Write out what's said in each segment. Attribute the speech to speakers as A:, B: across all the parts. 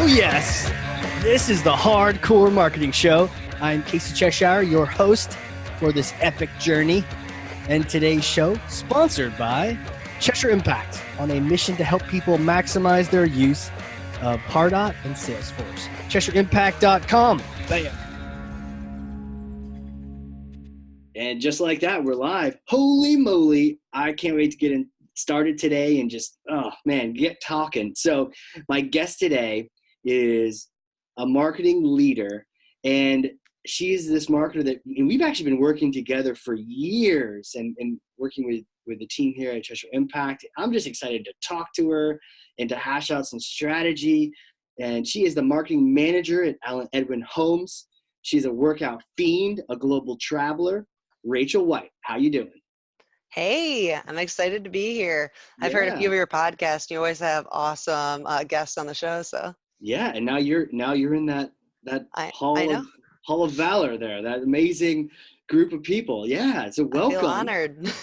A: Oh, yes. This is the Hardcore Marketing Show. I'm Casey Cheshire, your host for this epic journey. And today's show, sponsored by Cheshire Impact, on a mission to help people maximize their use of Pardot and Salesforce. CheshireImpact.com. Bam. And just like that, we're live. Holy moly. I can't wait to get started today and just, oh man, get talking. So my guest today is a marketing leader, and she is this marketer that, and we've actually been working together for years and working with the team here at Cheshire Impact. I'm just excited to talk to her and to hash out some strategy. And she is the marketing manager at Allen Edwin Homes. She's a workout fiend, a global traveler. Rachel White, how you doing?
B: Hey, I'm excited to be here. I've heard a few of your podcasts. You always have awesome guests on the show. So
A: yeah, and now you're in that hall of valor there, that amazing group of people. Yeah, so welcome.
B: I feel honored.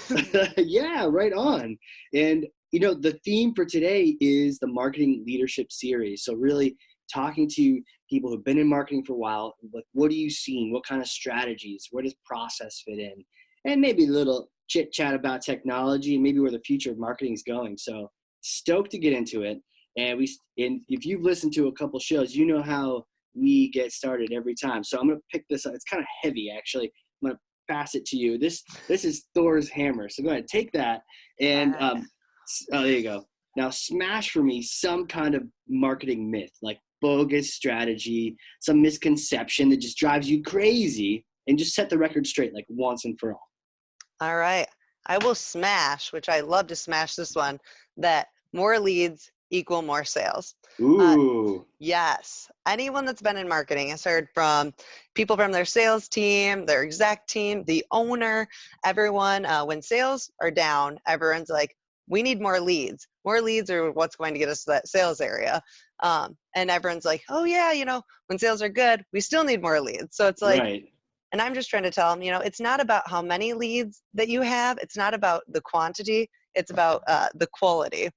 A: Yeah, right on. And you know, the theme for today is the marketing leadership series. So really talking to people who've been in marketing for a while, like what are you seeing? What kind of strategies? Where does process fit in? And maybe a little chit chat about technology and maybe where the future of marketing is going. So stoked to get into it. And if you've listened to a couple shows, you know how we get started every time. So I'm going to pick this up. It's kind of heavy, actually. I'm going to pass it to you. This is Thor's hammer. So go ahead, take that. And there you go. Now smash for me some kind of marketing myth, like bogus strategy, some misconception that just drives you crazy, and just set the record straight like once and for all.
B: All right. I will smash, which I love to smash this one, that more leads equal more sales.
A: Ooh.
B: Yes. Anyone that's been in marketing has heard from people from their sales team, their exec team, the owner, everyone. When sales are down, everyone's like, we need more leads. More leads are what's going to get us to that sales area. And everyone's like, oh yeah, when sales are good, we still need more leads. So it's like,
A: right.
B: And I'm just trying to tell them, it's not about how many leads that you have. It's not about the quantity. It's about the quality.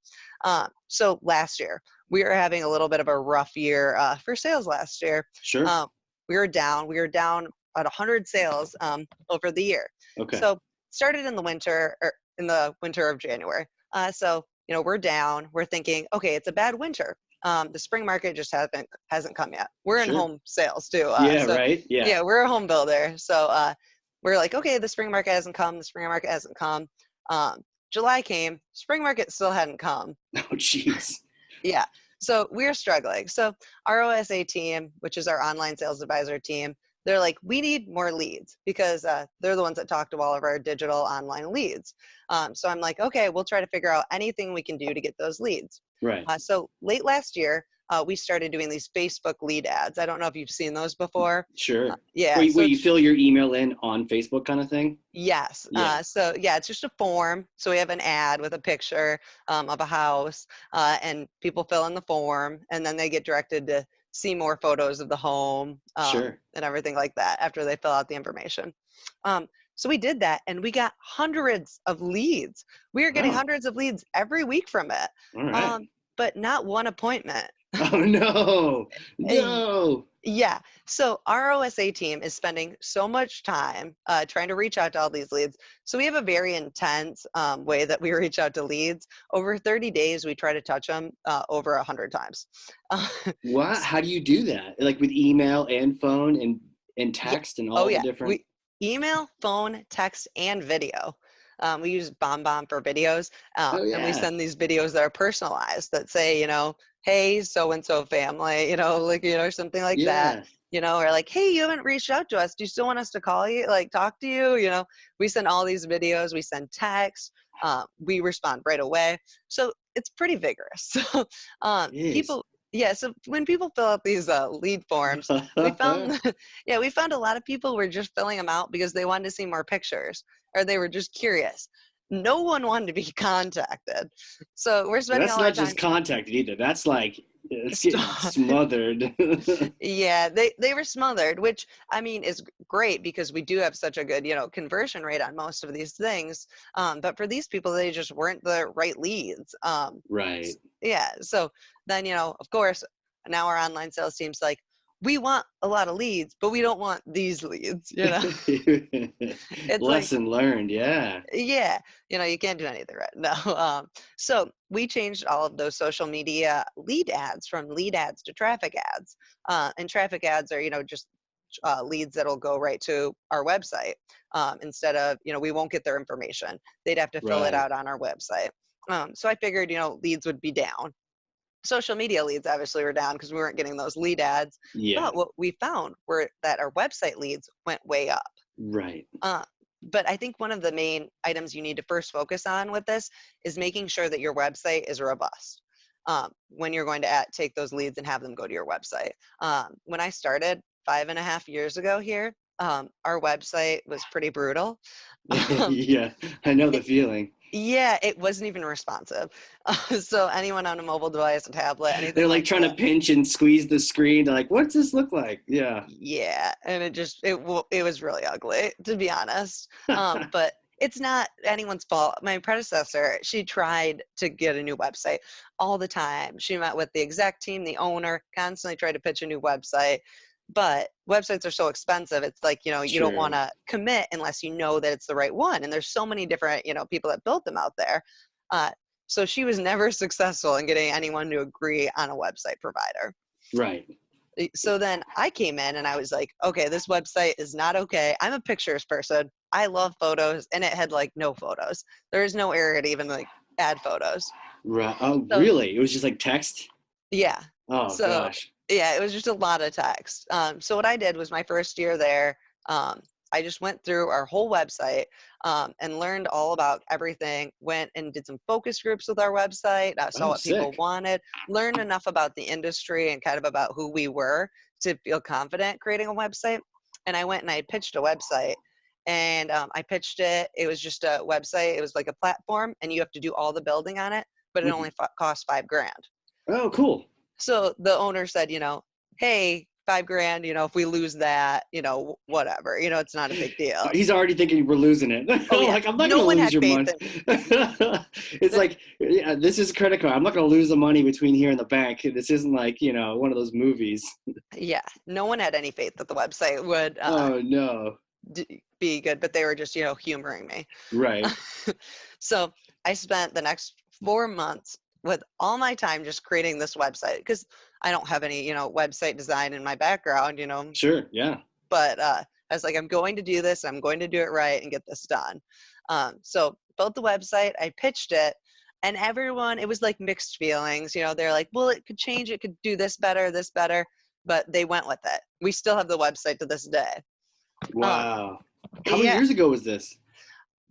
B: So last year, we were having a little bit of a rough year for sales last year.
A: Sure.
B: We were down at 100 sales over the year.
A: Okay.
B: So started in the winter of January. So we're down. We're thinking, okay, it's a bad winter. The spring market just hasn't come yet. We're in home sales too.
A: Right. Yeah.
B: Yeah, we're a home builder. So we're like, okay, the spring market hasn't come. July came, spring market still hadn't come.
A: Oh, jeez.
B: Yeah. So we're struggling. So our OSA team, which is our online sales advisor team, they're like, we need more leads because they're the ones that talk to all of our digital online leads. So I'm like, okay, we'll try to figure out anything we can do to get those leads.
A: Right.
B: So late last year, we started doing these Facebook lead ads. I don't know if you've seen those before.
A: Sure.
B: Yeah.
A: Where you fill your email in on Facebook kind of thing?
B: Yes.
A: Yeah.
B: It's just a form. So we have an ad with a picture of a house and people fill in the form and then they get directed to see more photos of the home and everything like that after they fill out the information. So we did that and we got hundreds of leads. We are getting hundreds of leads every week from it.
A: All right.
B: But not one appointment.
A: Oh, no.
B: Yeah. So our OSA team is spending so much time trying to reach out to all these leads. So we have a very intense way that we reach out to leads. Over 30 days, we try to touch them over 100 times.
A: What? How do you do that? Like with email and phone and text and all the different?
B: Email, phone, text, and video. We use BombBomb for videos. And we send these videos that are personalized that say, hey, so-and-so family, or something like that, or like, hey, you haven't reached out to us. Do you still want us to call you, talk to you? We send all these videos, we send text, we respond right away. So it's pretty vigorous. So so when people fill out these lead forms, we found a lot of people were just filling them out because they wanted to see more pictures or they were just curious. No one wanted to be contacted. So we're spending
A: That's
B: all our time.
A: That's not just contacted either. That's like, it's getting smothered.
B: Yeah, they were smothered, which I mean is great because we do have such a good, conversion rate on most of these things. But for these people, they just weren't the right leads.
A: Right.
B: Yeah. So then, of course, now our online sales team's like, we want a lot of leads, but we don't want these leads, you know? It's like,
A: Lesson learned. Yeah.
B: yeah, you can't do anything right. No. So we changed all of those social media lead ads from lead ads to traffic ads. And traffic ads are, just leads that'll go right to our website, instead of, we won't get their information. They'd have to fill it
A: Right.
B: out on our website. So I figured, leads would be down. Social media leads obviously were down because we weren't getting those lead ads.
A: Yeah.
B: But what we found were that our website leads went way up.
A: Right.
B: But I think one of the main items you need to first focus on with this is making sure that your website is robust, when you're going to take those leads and have them go to your website. When I started 5.5 years ago here, our website was pretty brutal.
A: Yeah, I know the feeling.
B: Yeah, it wasn't even responsive. So anyone on a mobile device, a tablet, anything
A: They're like trying to pinch and squeeze the screen. They're like, what's this look like? Yeah.
B: Yeah, and it was really ugly, to be honest. But it's not anyone's fault. My predecessor, she tried to get a new website all the time. She met with the exec team, the owner, constantly tried to pitch a new website. But websites are so expensive. It's like, you don't want to commit unless you know that it's the right one. And there's so many different, people that built them out there. So she was never successful in getting anyone to agree on a website provider.
A: Right.
B: So then I came in and I was like, okay, this website is not okay. I'm a pictures person. I love photos, and it had like no photos. There is no area to even like add photos.
A: Right. Oh, so, really? It was just like text?
B: Yeah.
A: Oh, gosh.
B: Yeah, it was just a lot of text. So what I did was my first year there, I just went through our whole website, and learned all about everything, went and did some focus groups with our website, saw what people wanted, learned enough about the industry and kind of about who we were to feel confident creating a website. And I went and I pitched a website, and I pitched it. It was just a website. It was like a platform, and you have to do all the building on it, but it only costs $5,000.
A: Oh, cool.
B: So the owner said, hey, $5,000, if we lose that, whatever, it's not a big deal.
A: He's already thinking we're losing it.
B: Oh, yeah.
A: Like, I'm not going to lose your money. It's like, yeah, this is a credit card. I'm not going to lose the money between here and the bank. This isn't like, one of those movies.
B: Yeah. No one had any faith that the website would
A: oh, no.
B: Be good, but they were just, humoring me.
A: Right.
B: So I spent the next 4 months with all my time just creating this website, because I don't have any, website design in my background,
A: Sure, yeah.
B: But I was like, I'm going to do this. I'm going to do it right and get this done. So built the website. I pitched it. And everyone, it was like mixed feelings. They're like, well, it could change. It could do this better. But they went with it. We still have the website to this day.
A: Wow. How many years ago was this?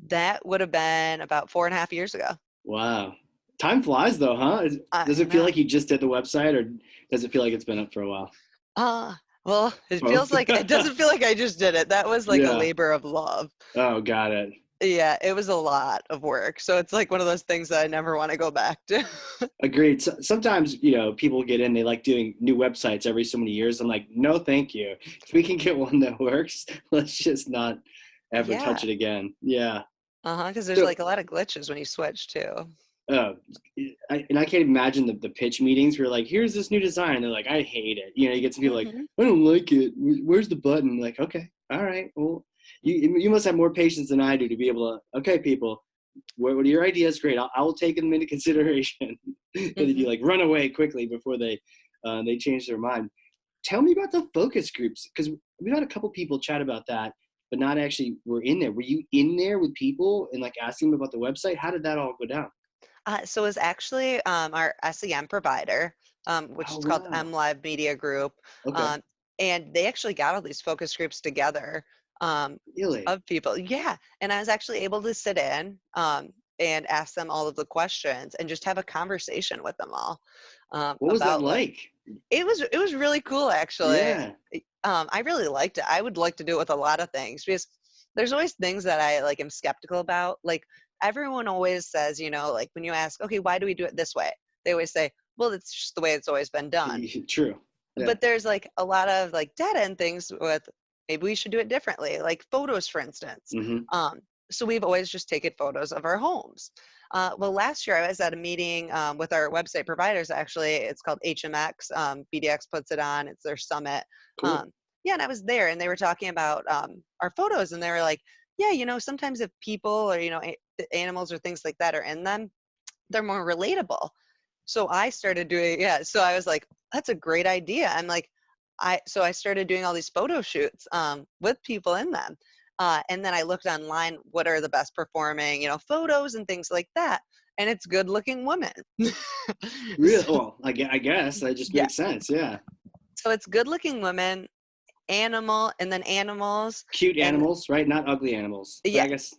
B: That would have been about 4.5 years ago.
A: Wow. Time flies though, huh? Does it feel like you just did the website, or does it feel like it's been up for a while?
B: Well, it feels like, it doesn't feel like I just did it. That was like a labor of love.
A: Oh, got it.
B: Yeah, it was a lot of work. So it's like one of those things that I never want to go back to.
A: Agreed. So, sometimes, people get in, they like doing new websites every so many years. I'm like, no, thank you. If we can get one that works, let's just not ever touch it again. Yeah.
B: Because there's like a lot of glitches when you switch too.
A: I can't imagine the pitch meetings where like, here's this new design. And they're like, I hate it. You get some people like, I don't like it. Where's the button? Like, okay, all right. Well, you must have more patience than I do to be able to, okay, people, what are your ideas? Great. I will take them into consideration. And then you like run away quickly before they change their mind. Tell me about the focus groups, because we've had a couple people chat about that, but not actually were in there. Were you in there with people and like asking them about the website? How did that all go down?
B: So it was actually our SEM provider, which is called MLive Media Group.
A: Okay.
B: And they actually got all these focus groups together
A: Really?
B: of people. Yeah. And I was actually able to sit in and ask them all of the questions and just have a conversation with them all.
A: What was that like?
B: It was really cool, actually.
A: Yeah.
B: I really liked it. I would like to do it with a lot of things, because there's always things that I like am skeptical about. Like, everyone always says, like when you ask, okay, why do we do it this way? They always say, well, it's just the way it's always been done.
A: True. Yeah.
B: But there's like a lot of like dead end things with maybe we should do it differently, like photos, for instance. So we've always just taken photos of our homes. Well, last year I was at a meeting with our website providers. Actually, it's called HMX. BDX puts it on. It's their summit.
A: Cool.
B: Yeah, and I was there, and they were talking about our photos, and they were like, yeah, sometimes if people or animals or things like that are in them, they're more relatable. So I started doing, yeah. So I was like, that's a great idea. I'm like, so I started doing all these photo shoots with people in them. And then I looked online, what are the best performing, photos and things like that. And it's good looking women.
A: Really? Well, I guess that just makes sense. Yeah.
B: So it's good looking women, and then animals.
A: Cute animals, right? Not ugly animals.
B: Yeah.
A: I guess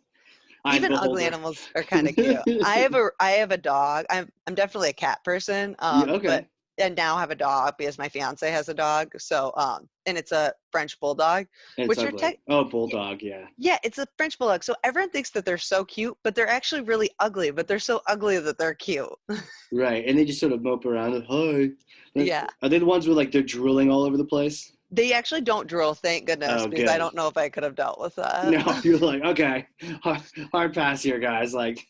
B: even ugly animals are kind of cute. I have a dog. I'm definitely a cat person.
A: Yeah, okay.
B: But and now have a dog because my fiance has a dog. So and it's a French bulldog.
A: And it's ugly. Bulldog, yeah.
B: Yeah, it's a French bulldog. So everyone thinks that they're so cute, but they're actually really ugly. But they're so ugly that they're cute.
A: Right, and they just sort of mope around and hi.
B: Yeah.
A: Are they the ones where like they're drooling all over the place?
B: They actually don't drool, thank goodness, because
A: good.
B: I don't know if I could have dealt with that.
A: No, you're like, okay, hard pass here, guys. Like,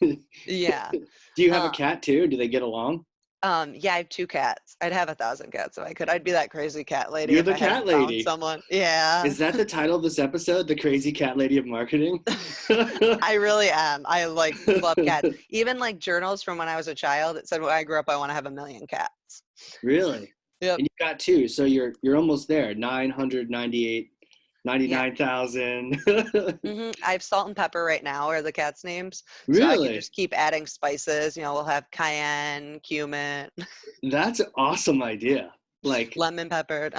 B: yeah.
A: Do you have a cat too? Do they get along?
B: Yeah, I have 2 cats. I'd have 1,000 cats if I could. I'd be that crazy cat lady.
A: You're the cat lady.
B: Someone. Yeah.
A: Is that the title of this episode? The crazy cat lady of marketing?
B: I really am. I love cats. Even journals from when I was a child, it said when I grew up, I want to have 1 million cats.
A: Really?
B: Yep.
A: And you got 2, so you're almost there. 99,000.
B: Mm-hmm. I have Salt and Pepper right now are the cats' names.
A: Really?
B: So I can just keep adding spices. We'll have cayenne, cumin.
A: That's an awesome idea. Like
B: lemon pepper.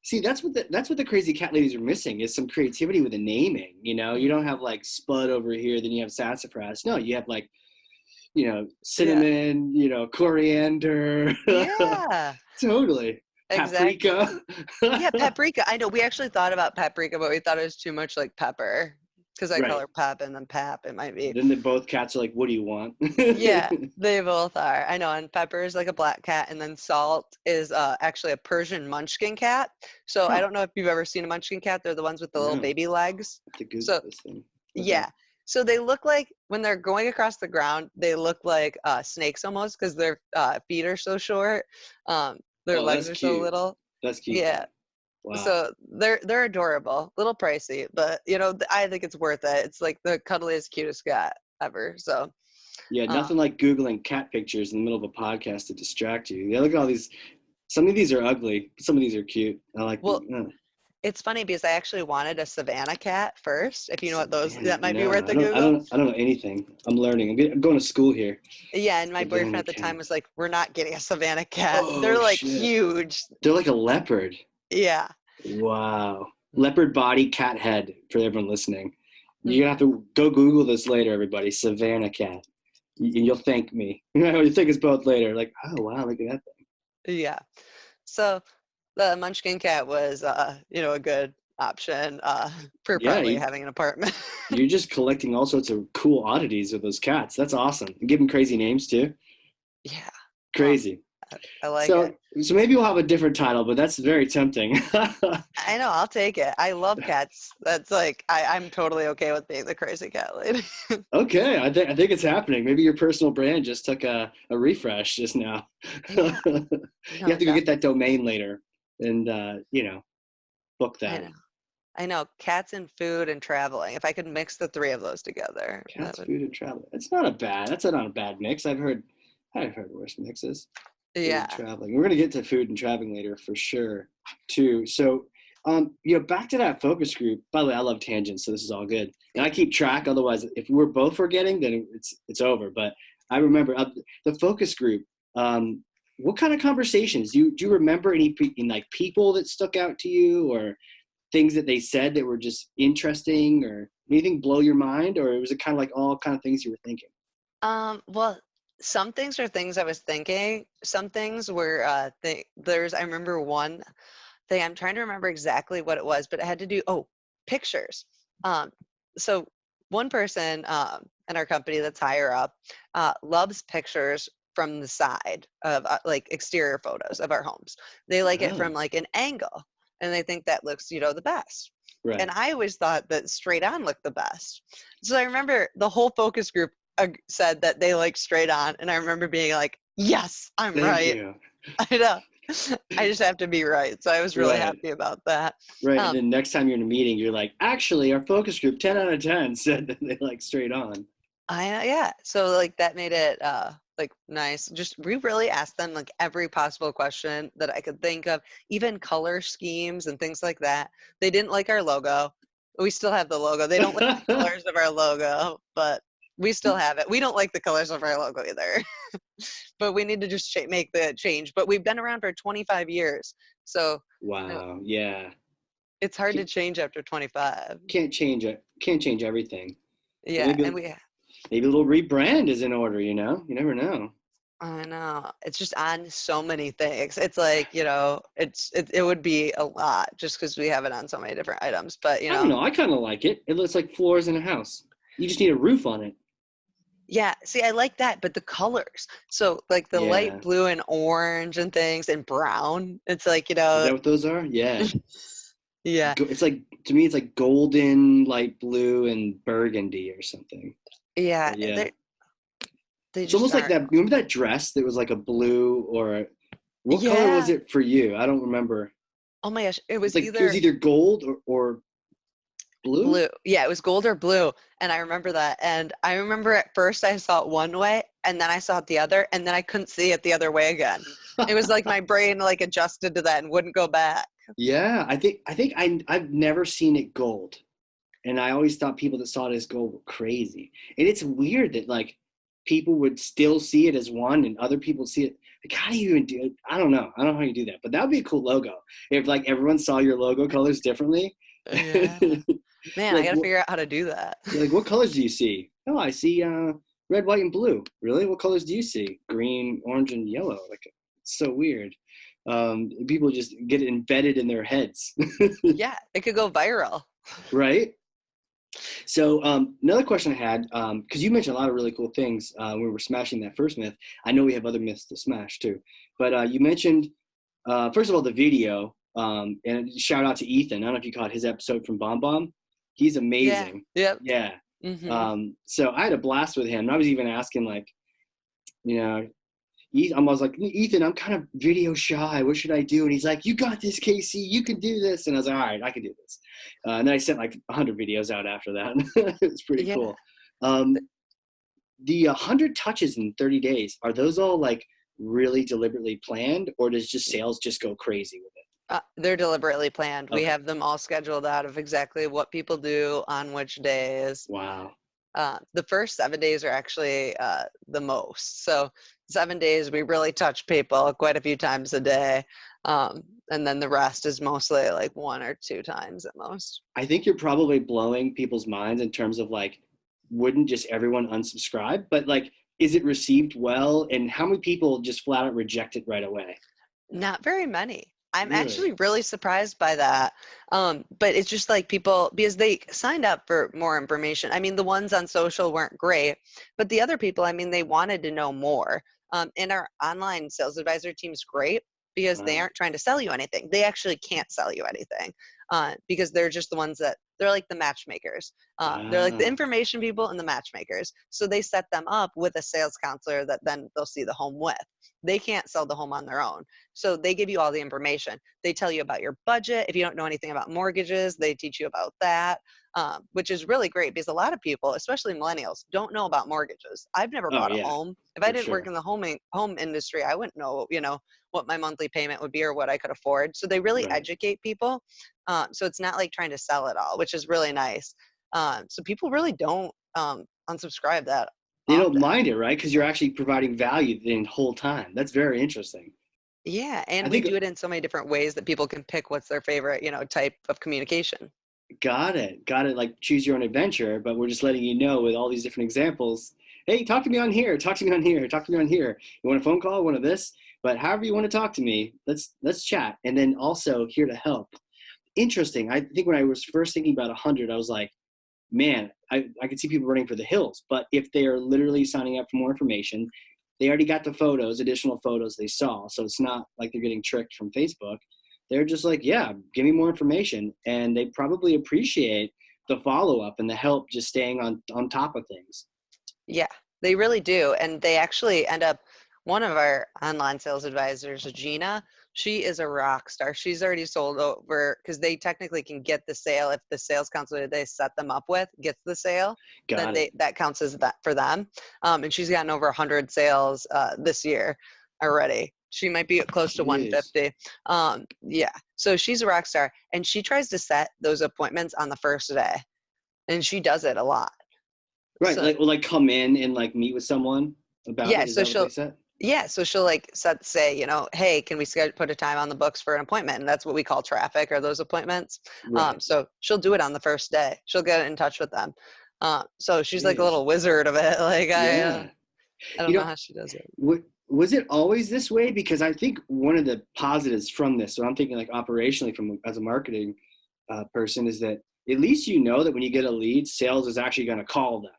A: See, that's what the crazy cat ladies are missing is some creativity with the naming. You don't have like Spud over here, then you have sassafras. No, you have like, cinnamon, coriander.
B: Yeah.
A: Totally.
B: Exactly.
A: Paprika.
B: Yeah, paprika. I know. We actually thought about paprika, but we thought it was too much like pepper. Because I call her Pep and then Pap. It might be.
A: Then both cats are like, what do you want?
B: Yeah, they both are. I know. And Pepper is like a black cat. And then Salt is actually a Persian munchkin cat. So I don't know if you've ever seen a munchkin cat. They're the ones with the little baby legs.
A: To Google this thing. Okay.
B: Yeah. So they look like, when they're going across the ground, they look like snakes almost because their feet are so short. Their legs are so little.
A: That's cute.
B: Yeah. Wow. So they're adorable. A little pricey, but I think it's worth it. It's like the cuddliest, cutest cat ever. So
A: yeah, nothing like Googling cat pictures in the middle of a podcast to distract you. Yeah, look at all these. Some of these are ugly, but some of these are cute. I like.
B: Well, it's funny because I actually wanted a Savannah cat first. If you know what those, that might be worth the Google.
A: I don't know anything. I'm learning. I'm going to school here.
B: Yeah, and my boyfriend at the time was like, "We're not getting a Savannah cat. They're like huge.
A: They're like a leopard."
B: Yeah.
A: Wow. Leopard body, cat head, for everyone listening. You're going to have to go Google this later, everybody. Savannah cat. You'll thank me. You'll thank us both later. Like, oh, wow, look at that thing.
B: Yeah. So the munchkin cat was, a good option for probably having an apartment.
A: You're just collecting all sorts of cool oddities with those cats. That's awesome. You give them crazy names, too?
B: Yeah.
A: Crazy.
B: I like it.
A: So maybe we'll have a different title, but that's very tempting.
B: I know, I'll take it. I love cats. That's like I'm totally okay with being the crazy cat lady.
A: Okay, I think it's happening. Maybe your personal brand just took a refresh just now.
B: Yeah.
A: You have to go get that domain later and book that.
B: I know. Cats and food and traveling. If I could mix the 3 of those together.
A: Cats, food, and traveling. That's not a bad mix. I've heard worse mixes.
B: Yeah.
A: Traveling. We're going to get to food and traveling later for sure, too. So, back to that focus group. By the way, I love tangents, so this is all good. And I keep track. Otherwise, if we're both forgetting, then it's over. But I remember the focus group. What kind of conversations do you remember? Any people that stuck out to you, or things that they said that were just interesting, or anything blow your mind, or was it kind of like all kind of things you were thinking?
B: Well. Some things are things I was thinking. Some things were I remember one thing. I'm trying to remember exactly what it was, but it had to do pictures. So one person in our company that's higher up loves pictures from the side of exterior photos of our homes. They like it from like an angle, and they think that looks the best. Right. And I always thought that straight on looked the best. So I remember the whole focus group said that they like straight on, and I remember being like, yes, I'm
A: Thank
B: right.
A: you.
B: I know. I just have to be right. So I was really
A: Right.
B: happy about that.
A: Right. And then next time you're in a meeting, you're like, actually, our focus group 10 out of 10 said that they like straight on.
B: Yeah. So like that made it like nice. Just we really asked them like every possible question that I could think of, even color schemes and things like that. They didn't like our logo. We still have the logo. They don't like the colors of our logo, but we still have it. We don't like the colors of our logo either. But we need to just make the change. But we've been around for 25 years. So
A: Wow. Yeah.
B: it's hard to change after 25.
A: Can't change it. Can't change everything.
B: Yeah,
A: Maybe,
B: and
A: maybe a little rebrand is in order, you know? You never know.
B: I know. It's just on so many things. It's like, it would be a lot just because we have it on so many different items. But,
A: I don't know. I kind of like it. It looks like floors in a house. You just need a roof on it.
B: yeah, see, I like that. But the colors. So, like the light
A: Yeah.
B: blue and orange and things and brown. It's like,
A: Is that what those are? Yeah.
B: yeah.
A: It's like, to me, it's like golden, light blue, and burgundy or something.
B: Yeah.
A: But yeah.
B: They
A: It's
B: just
A: almost like
B: aren't.
A: that. Remember that dress that was like a blue what color was
B: Yeah.
A: it for you? I don't remember.
B: Oh my gosh. It
A: It's
B: was
A: like it was either gold or blue.
B: blue. Yeah, it was gold or blue. And I remember that. And I remember at first I saw it one way and then I saw it the other and then I couldn't see it the other way again. It was like my brain like adjusted to that and wouldn't go back.
A: Yeah, I've never seen it gold, and I always thought people that saw it as gold were crazy. And it's weird that like people would still see it as one, and other people see it. Like, how do you even do it? I don't know. I don't know how you do that, but that would be a cool logo if like everyone saw your logo colors differently.
B: Yeah. Man, I
A: Like,
B: gotta figure out how to do that.
A: like, what colors do you see? Oh, I see red, white, and blue. Really? What colors do you see? Green, orange, and yellow. Like, it's so weird. People just get it embedded in their heads.
B: Yeah, it could go viral.
A: Right? So another question I had, because you mentioned a lot of really cool things when we were smashing that first myth. I know we have other myths to smash too. But you mentioned, first of all, the video. And shout out to Ethan. I don't know if you caught his episode from Bomb Bomb. He's amazing.
B: Yeah. Yep.
A: Yeah.
B: Mm-hmm.
A: So I had a blast with him. And I was even asking, like, you know, I was like, Ethan, I'm kind of video shy. What should I do? And he's like, you got this, Casey. You can do this. And I was like, all right, I can do this. And then I sent like 100 videos out after that. It was pretty cool. The 100 touches in 30 days, are those all like really deliberately planned, or does just sales just go crazy with it?
B: They're deliberately planned.
A: Okay.
B: We have them all scheduled out of exactly what people do on which days.
A: Wow.
B: The first 7 days are actually the most. So 7 days, we really touch people quite a few times a day. And then the rest is mostly like 1 or 2 times at most.
A: I think you're probably blowing people's minds in terms of like, wouldn't just everyone unsubscribe? But like, is it received well? And how many people just flat out reject it right away?
B: Not very many. I'm
A: Really?
B: actually really surprised by that. But it's just like people, because they signed up for more information. I mean, the ones on social weren't great, but the other people, I mean, they wanted to know more. And our online sales advisor team's great because they aren't trying to sell you anything. They actually can't sell you anything because they're just the ones that, they're like the matchmakers. They're like the information people and the matchmakers. So they set them up with a sales counselor that then they'll see the home with. They can't sell the home on their own. So they give you all the information. They tell you about your budget. If you don't know anything about mortgages, they teach you about that, which is really great because a lot of people, especially millennials, don't know about mortgages. I've never bought a home. If I didn't work in the home industry, I wouldn't know, what my monthly payment would be or what I could afford. So they really educate people. So it's not like trying to sell it all, which is really nice. So people really don't unsubscribe that.
A: They don't mind it, right? Because you're actually providing value the whole time. That's very interesting.
B: Yeah, and we do it in so many different ways that people can pick what's their favorite, type of communication.
A: Got it. Like choose your own adventure, but we're just letting you know with all these different examples. Hey, talk to me on here. Talk to me on here. Talk to me on here. You want a phone call? One of this? But however you want to talk to me, let's chat. And then also here to help. Interesting. I think when I was first thinking about 100, I was like, man, I could see people running for the hills. But if they are literally signing up for more information, they already got the photos, additional photos they saw. So it's not like they're getting tricked from Facebook. They're just like, yeah, give me more information. And they probably appreciate the follow-up and the help just staying on top of things.
B: Yeah, They really do. And they actually end up, one of our online sales advisors, Gina, she is a rock star. She's already sold over, because they technically can get the sale if the sales counselor they set them up with gets the sale.
A: Got
B: Then
A: it.
B: that counts as that for them. And she's gotten over 100 sales this year already. She might be close to
A: Jeez.
B: 150. Yeah. So she's a rock star, and she tries to set those appointments on the first day, and she does it a lot.
A: Right.
B: So
A: Like come in and like meet with someone about
B: yeah,
A: it. Is
B: so
A: that what they
B: she'll
A: said?
B: yeah, so she'll like say, hey, can we put a time on the books for an appointment? And that's what we call traffic, or those appointments.
A: Right.
B: So she'll do it on the first day. She'll get in touch with them. So she's like a
A: Jeez.
B: little wizard of it. Like
A: Yeah.
B: I
A: You
B: don't know
A: know,
B: how she does it.
A: was it always this way? Because I think one of the positives from this, so I'm thinking like operationally from as a marketing person, is that at least you know that when you get a lead, sales is actually going to call them.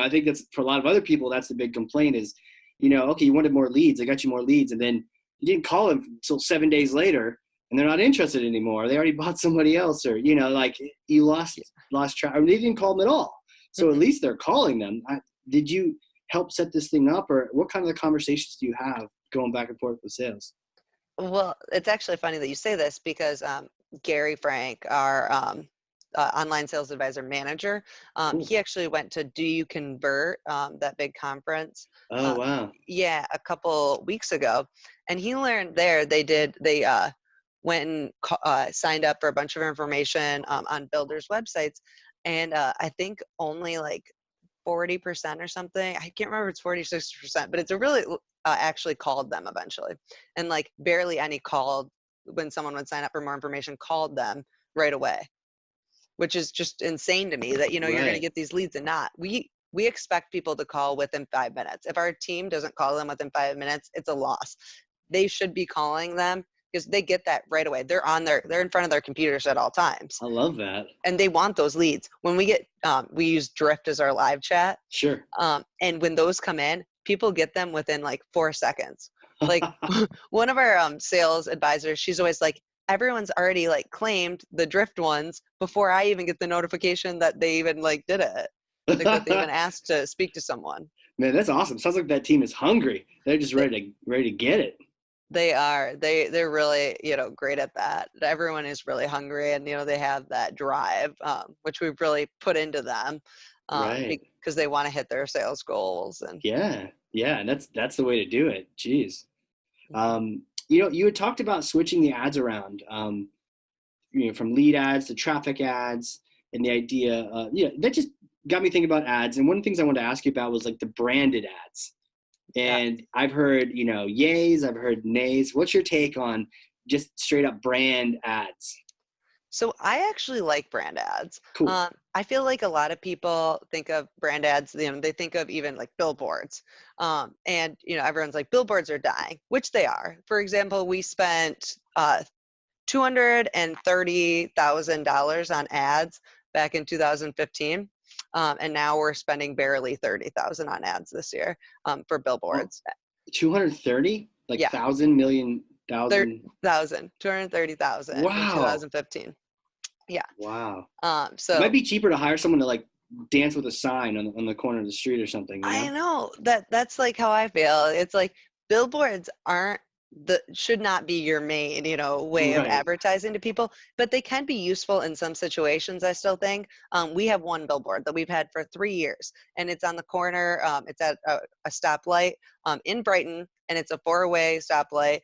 A: I think that's for a lot of other people, that's the big complaint is, okay, you wanted more leads, I got you more leads, and then you didn't call them until 7 days later, and they're not interested anymore. They already bought somebody else, or like you lost track. I mean, they didn't call them at all. So at least they're calling them. Did you help set this thing up, or what kind of conversations do you have going back and forth with sales?
B: Well, it's actually funny that you say this, because Gary Frank, our online sales advisor manager,
A: Cool.
B: he actually went to Do You Convert, that big conference.
A: Oh, wow.
B: Yeah, a couple weeks ago, and he learned there they went and signed up for a bunch of information on builders' websites, and I think only like 40% or something. I can't remember if it's 40 or 60%, but it's a really actually called them eventually. And like barely any called when someone would sign up for more information, called them right away, which is just insane to me that, you're going to
A: Right.
B: get these leads and not. We expect people to call within 5 minutes. If our team doesn't call them within 5 minutes, it's a loss. They should be calling them because they get that right away. They're in front of their computers at all times.
A: I love that.
B: And they want those leads. When we get, we use Drift as our live chat.
A: Sure.
B: And when those come in, people get them within like 4 seconds. Like one of our sales advisors, she's always like, everyone's already like claimed the Drift ones before I even get the notification that they even like did it. Like that they even asked to speak to someone.
A: Man, that's awesome. Sounds like that team is hungry. They're just ready to get it.
B: They are. They're really, great at that. Everyone is really hungry, and they have that drive, which we've really put into them,
A: Right.
B: because they want to hit their sales goals. And
A: Yeah, and that's the way to do it. Jeez.
B: Mhm.
A: You had talked about switching the ads around, from lead ads to traffic ads, and the idea, that just got me thinking about ads. And one of the things I wanted to ask you about was like the branded ads.
B: Yeah.
A: And I've heard, yays, I've heard nays. What's your take on just straight up brand ads?
B: So I actually like brand ads.
A: Cool.
B: I feel like a lot of people think of brand ads, they think of even like billboards. And, everyone's like, billboards are dying, which they are. For example, we spent $230,000 on ads back in 2015. And now we're spending barely 30,000 on ads this year for billboards.
A: 230? Like
B: Yeah.
A: 1,000, million, 1,000?
B: 230,000 in
A: Wow.
B: 2015. Yeah.
A: Wow.
B: So
A: it might be cheaper to hire someone to like dance with a sign on the corner of the street or something.
B: I know that's like how I feel. It's like billboards should not be your main, way of
A: Right.
B: advertising to people, but they can be useful in some situations. I still think we have one billboard that we've had for 3 years, and it's on the corner. It's at a stoplight in Brighton, and it's a 4-way stoplight.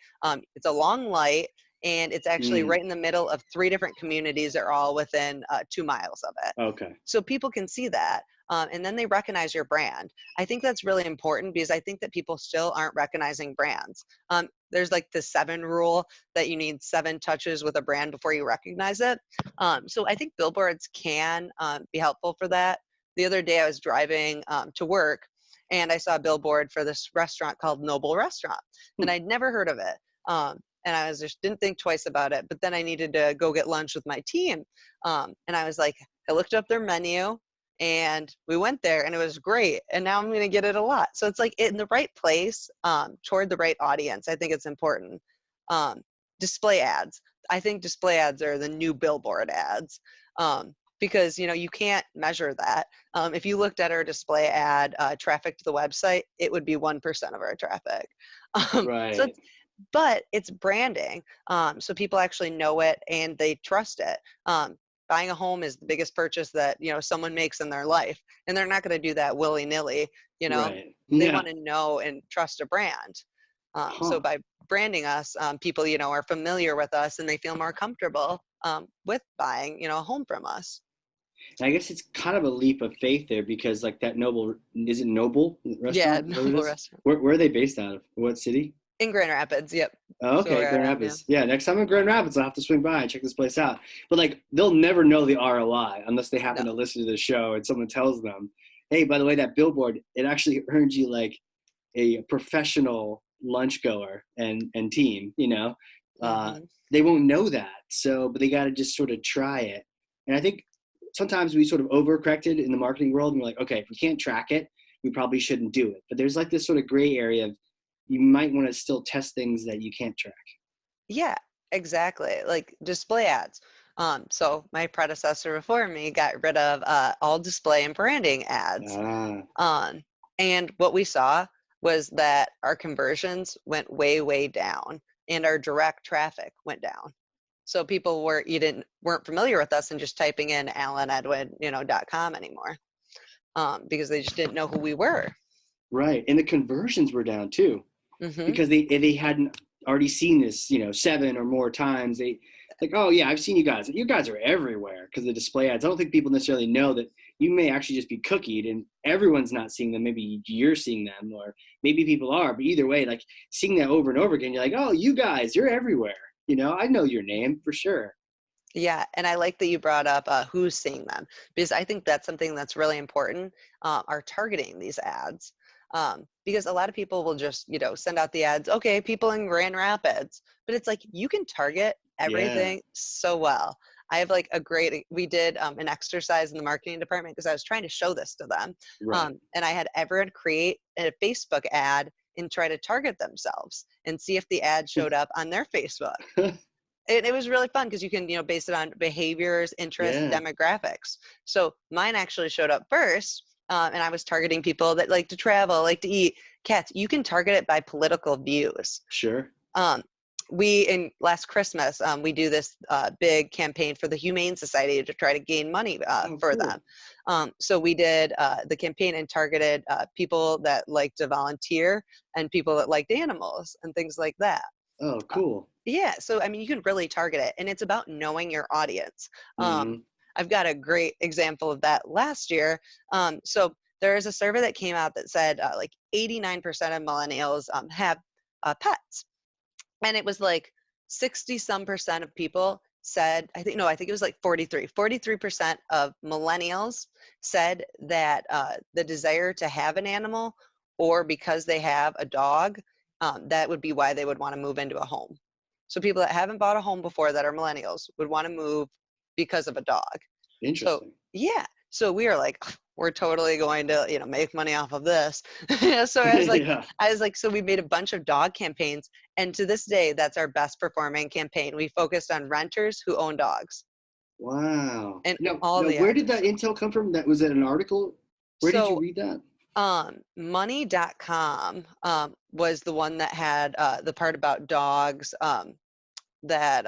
B: It's a long light, and it's actually right in the middle of 3 different communities that are all within 2 miles of it.
A: Okay.
B: So people can see that. And then they recognize your brand. I think that's really important because I think that people still aren't recognizing brands. There's like the 7 rule that you need 7 touches with a brand before you recognize it. So I think billboards can be helpful for that. The other day I was driving to work, and I saw a billboard for this restaurant called Noble Restaurant, and I'd never heard of it. And I didn't think twice about it, but then I needed to go get lunch with my team. And I was like, I looked up their menu, and we went there, and it was great. And now I'm going to get it a lot. So it's like in the right place, toward the right audience. I think it's important. Display ads. I think display ads are the new billboard ads. because, you know, you can't measure that. If you looked at our display ad traffic to the website, it would be 1% of our traffic. So
A: Right.
B: but it's branding. So people actually know it and they trust it. Buying a home is the biggest purchase that, you know, someone makes in their life, and they're not going to do that willy-nilly. You know,
A: Right.
B: they
A: Yeah.
B: want to know and trust a brand. So
A: Huh.
B: by branding us, people, you know, are familiar with us and they feel more comfortable with buying, you know, a home from us.
A: And I guess it's kind of a leap of faith there because like that Noble, is it Noble
B: Yeah,
A: restaurant? Is that what it
B: Noble
A: is?
B: Restaurant
A: Where are they based out of? What city?
B: in Grand Rapids. Yep.
A: Oh,
B: So
A: okay,
B: where
A: Grand
B: I am, yeah.
A: Rapids. Yeah, next time in Grand Rapids, I'll have to swing by and check this place out. But like, they'll never know the ROI unless they happen
B: No.
A: to listen to the show and someone tells them, "Hey, by the way, that billboard, it actually earned you like a professional lunch goer and team." You know, uh,
B: Hmm.
A: they won't know that. So, but they got to just sort of try it. And I think sometimes we sort of overcorrected in the marketing world, and we're like, okay, if we can't track it, we probably shouldn't do it. But there's like this sort of gray area of you might want to still test things that you can't track.
B: Yeah, exactly. Like display ads. So my predecessor before me got rid of all display and branding ads.
A: Ah,
B: Um, and what we saw was that our conversions went way, way down, and our direct traffic went down. So people weren't familiar with us and just typing in Alan Edwin, you know, .com anymore, because they just didn't know who we were.
A: right. And the conversions were down too
B: Hmm.
A: because they hadn't already seen this, 7 or more times. They like, oh yeah, I've seen you guys. You guys are everywhere because the display ads. I don't think people necessarily know that you may actually just be cookied and everyone's not seeing them. Maybe you're seeing them, or maybe people are. But either way, like seeing that over and over again, you're like, oh, you guys, you're everywhere. I know your name for sure.
B: Yeah, and I like that you brought up who's seeing them, because I think that's something that's really important. Are targeting these ads, because a lot of people will just, you know, send out the ads. Okay, people in Grand Rapids, but it's like you can target
A: Yeah.
B: everything so well. I have like we did an exercise in the marketing department because I was trying to show this to them,
A: Right.
B: and I had everyone create a Facebook ad and try to target themselves and see if the ad showed up on their Facebook. It was really fun because you can, you know, base it on behaviors, interests,
A: Yeah.
B: demographics. So mine actually showed up first, and I was targeting people that like to travel, like to eat. Cats, you can target it by political views.
A: Sure.
B: Um, we in last Christmas, we do this big campaign for the Humane Society to try to gain money
A: Oh,
B: for them.
A: cool.
B: So we did the campaign and targeted people that like to volunteer and people that liked animals and things like that.
A: Oh,
B: Uh,
A: cool.
B: yeah, so I mean, you can really target it, and it's about knowing your audience.
A: Hmm.
B: I've got a great example of that last year. So there is a survey that came out that said like 89% of millennials have pets, and it was like 60 some percent of people said, I think, no, I think it was like 43% of millennials said that the desire to have an animal, or because they have a dog, that would be why they would want to move into a home. So people that haven't bought a home before that are millennials would want to move because of a dog. So
A: Interesting.
B: yeah, so we are like, we're totally going to, you know, make money off of this. So
A: Yeah.
B: I was like, so we made a bunch of dog campaigns, and to this day, that's our best performing campaign. We focused on renters who own dogs,
A: Wow.
B: and all
A: Now,
B: the
A: where
B: ads
A: did
B: were
A: that
B: so.
A: intel come from? That was it an article? Where did you
B: So
A: read that?
B: money.com was the one that had the part about dogs, that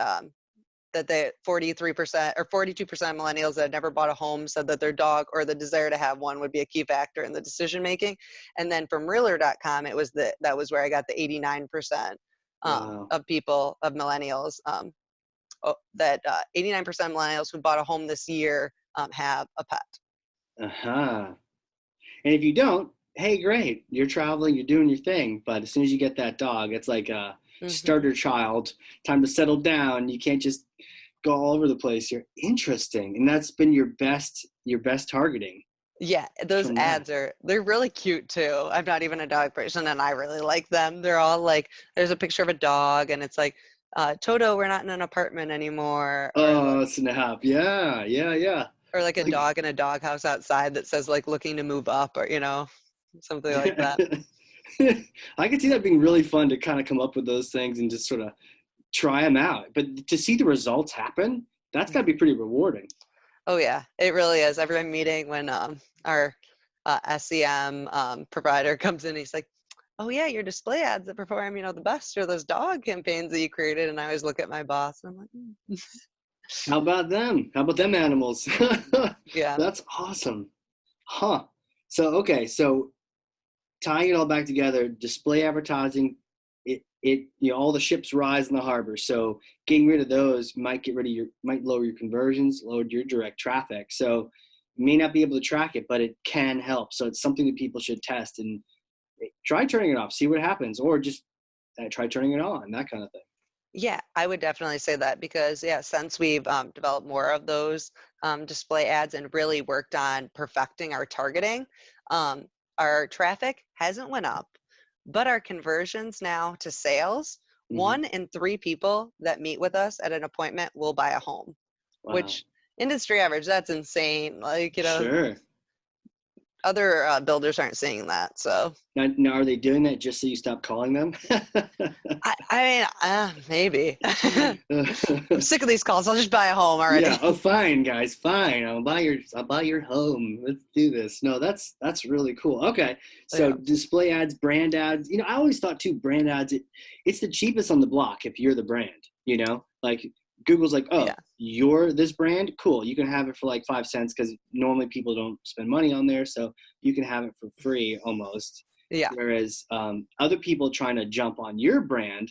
B: that the 43% or 42% of millennials that had never bought a home said that their dog or the desire to have one would be a key factor in the decision making. And then from realtor.com, that was where I got the 89%
A: Wow.
B: of people, of millennials, that 89% of millennials who bought a home this year have a pet.
A: Uh-huh. And if you don't, hey, great. You're traveling, you're doing your thing. But as soon as you get that dog, it's like a
B: Hmm.
A: starter child. Time to settle down. You can't just go all over the place. You're interesting. And that's been your best targeting
B: Yeah, those
A: from that.
B: ads they're really cute too. I'm not even a dog person and I really like them. They're all like, there's a picture of a dog and it's like, Toto, we're not in an apartment anymore,
A: Oh, snap. Yeah, yeah, yeah.
B: or like
A: It's
B: a
A: like
B: dog in a doghouse outside that says like looking to move up, or, you know, something like that.
A: I could see that being really fun to kind of come up with those things and just sort of try them out. But to see the results happen, that's got to be pretty rewarding.
B: Oh yeah, it really is. Every meeting when our SEM provider comes in, he's like, "Oh yeah, your display ads that perform, the best are those dog campaigns that you created." And I always look at my boss and I'm like,
A: How about them? How about them animals?
B: "Yeah,
A: That's awesome. Huh. So, okay. So tying it all back together, display advertising, all the ships rise in the harbor. So getting rid of those might lower your conversions, lower your direct traffic. So you may not be able to track it, but it can help. So it's something that people should test and try turning it off, see what happens, or just try turning it on, that kind of thing.
B: Yeah, I would definitely say that because, yeah, since we've developed more of those display ads and really worked on perfecting our targeting, um, our traffic hasn't went up, but our conversions now to sales,
A: Mm-hmm.
B: 1 in 3 people that meet with us at an appointment will buy a home,
A: Wow.
B: which industry average, that's insane. Like,
A: Sure.
B: other builders aren't seeing that. So
A: Now, are they doing that just so you stop calling them?
B: I mean, maybe. I'm sick of these calls. I'll just buy a home
A: Yeah.
B: already.
A: Oh, fine, guys. Fine. I'll buy your home. Let's do this. No, that's really cool. Okay. So
B: Yeah.
A: display ads, brand ads. I always thought too, brand ads. It's the cheapest on the block if you're the brand. Like Google's like, oh,
B: Yeah.
A: you're this brand. Cool. You can have it for like 5 cents because normally people don't spend money on there, so you can have it for free almost.
B: Yeah.
A: Whereas other people trying to jump on your brand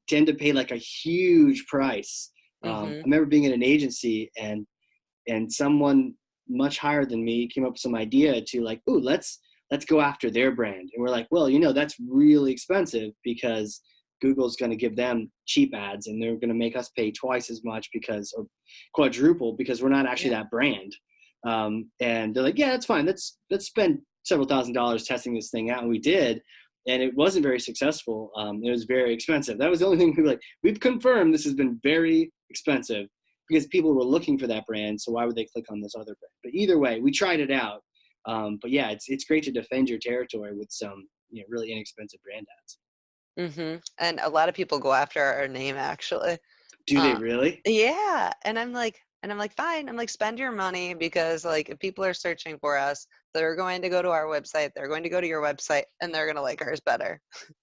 A: tend to pay like a huge price. I
B: Hmm.
A: remember being in an agency and someone much higher than me came up with some idea to like, ooh, let's go after their brand. And we're like, well, that's really expensive because Google's going to give them cheap ads and they're going to make us pay twice as much or quadruple because we're not actually
B: Yeah.
A: that brand. And they're like, yeah, that's fine. Let's spend several $1,000s testing this thing out. And we did. And it wasn't very successful. It was very expensive. That was the only thing we were like, we've confirmed this has been very expensive because people were looking for that brand. So why would they click on this other brand? But either way, we tried it out. But yeah, it's great to defend your territory with some really inexpensive brand ads.
B: And a lot of people go after our name actually.
A: Do they
B: Uh,
A: really?
B: yeah, and I'm like, fine. I'm like, spend your money because like if people are searching for us, they're going to go to our website, they're going to go to your website, and they're gonna like ours better.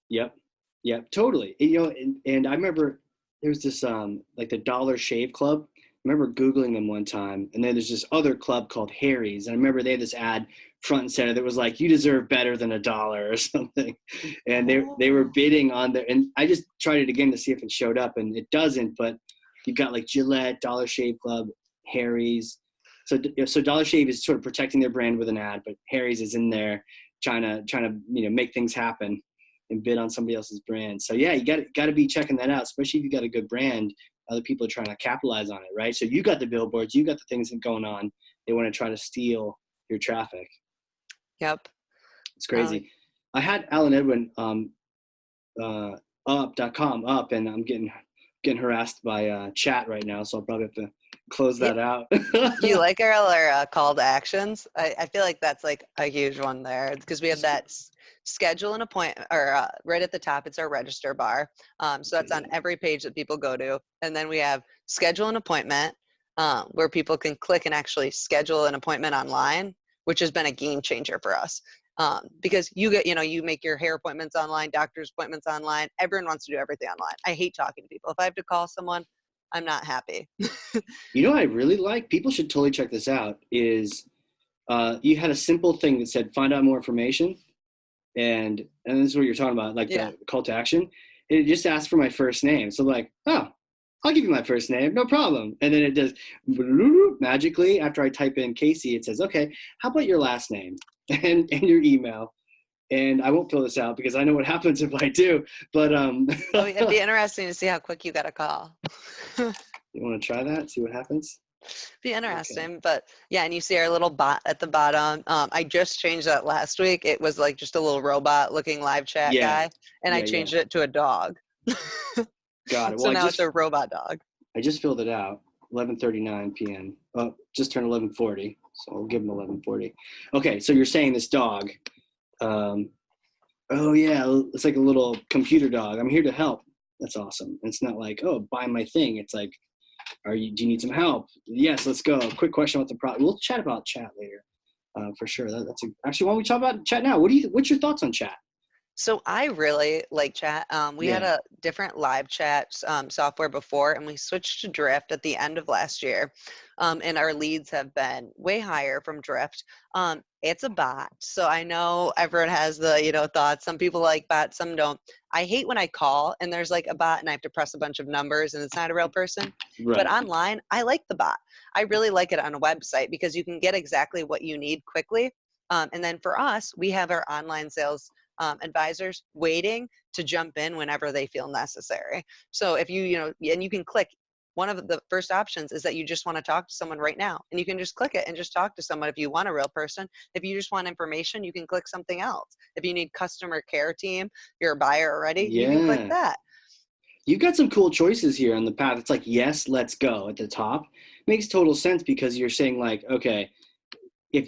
A: Yep. Yep. Totally. And I remember there was this like the Dollar Shave Club. I remember Googling them one time, and then there's this other club called Harry's. And I remember they had this ad front and center that was like, "You deserve better than $1" or something. And they were
B: Oh.
A: bidding on there. And I just tried it again to see if it showed up, and it doesn't. But you've got like Gillette, Dollar Shave Club, Harry's. So Dollar Shave is sort of protecting their brand with an ad, but Harry's is in there trying to make things happen and bid on somebody else's brand. So yeah, you got to be checking that out, especially if you got a good brand. Other people are trying to capitalize on it, right? So you got the billboards, you got the things going on. They want to try to steal your traffic.
B: Yep.
A: It's
B: Oh,
A: crazy. I had Alan Edwin up.com up, and I'm getting harassed by chat right now, so I'll probably have to close
B: yeah.
A: that out.
B: You like our call to actions? I feel like that's like a huge one there because we have that schedule an appointment, or right at the top, it's our register bar. So that's on every page that people go to. And then we have schedule an appointment where people can click and actually schedule an appointment online, which has been a game changer for us. Because you make your hair appointments online, doctor's appointments online. Everyone wants to do everything online. I hate talking to people. If I have to call someone, I'm not happy.
A: What I really like, people should totally check this out, is you had a simple thing that said find out more information, and this is what you're talking about, like
B: Yeah.
A: the call to action. It just asked for my first name. So like, oh, I'll give you my first name, no problem. And then it does magically, after I type in Casey, it says, okay, how about your last name and your email? And I won't fill this out because I know what happens if I do. But
B: Oh, it'd be interesting to see how quick you got a call.
A: you want to try that? See what happens?
B: Be
A: Okay.
B: interesting. But yeah, and you see our little bot at the bottom. I just changed that last week. It was like just a little robot looking live chat
A: Yeah.
B: guy, and I
A: Yeah.
B: changed it to a dog.
A: Got it.
B: So
A: Well,
B: now it's a robot dog.
A: I just filled it out. 11:39 p.m. Oh, just turned 11:40, so I'll give him 11:40. Okay, so you're saying this dog? Um, oh yeah, it's like a little computer dog. I'm here to help. That's awesome. It's not like, oh, buy my thing. It's like, Do you need some help? Yes, let's go. Quick question about the product. We'll chat about chat later, for sure. Actually, why don't we talk about chat now? What's your thoughts on chat?
B: So I really like chat. We had
A: Yeah.
B: a different live chat software before, and we switched to Drift at the end of last year. And our leads have been way higher from Drift. It's a bot, so I know everyone has the thoughts. Some people like bots, some don't. I hate when I call and there's like a bot and I have to press a bunch of numbers and it's not a real person. But
A: Right.
B: online, I like the bot. I really like it on a website because you can get exactly what you need quickly. And then for us, we have our online sales advisors waiting to jump in whenever they feel necessary. So if and you can click, one of the first options is that you just want to talk to someone right now, and you can just click it and just talk to someone if you want a real person. If you just want information, you can click something else. If you need customer care team, you're a buyer already, you can click
A: Yeah.
B: that.
A: You've got some cool choices here on the path. It's like, yes, let's go at the top. Makes total sense because you're saying like, okay, if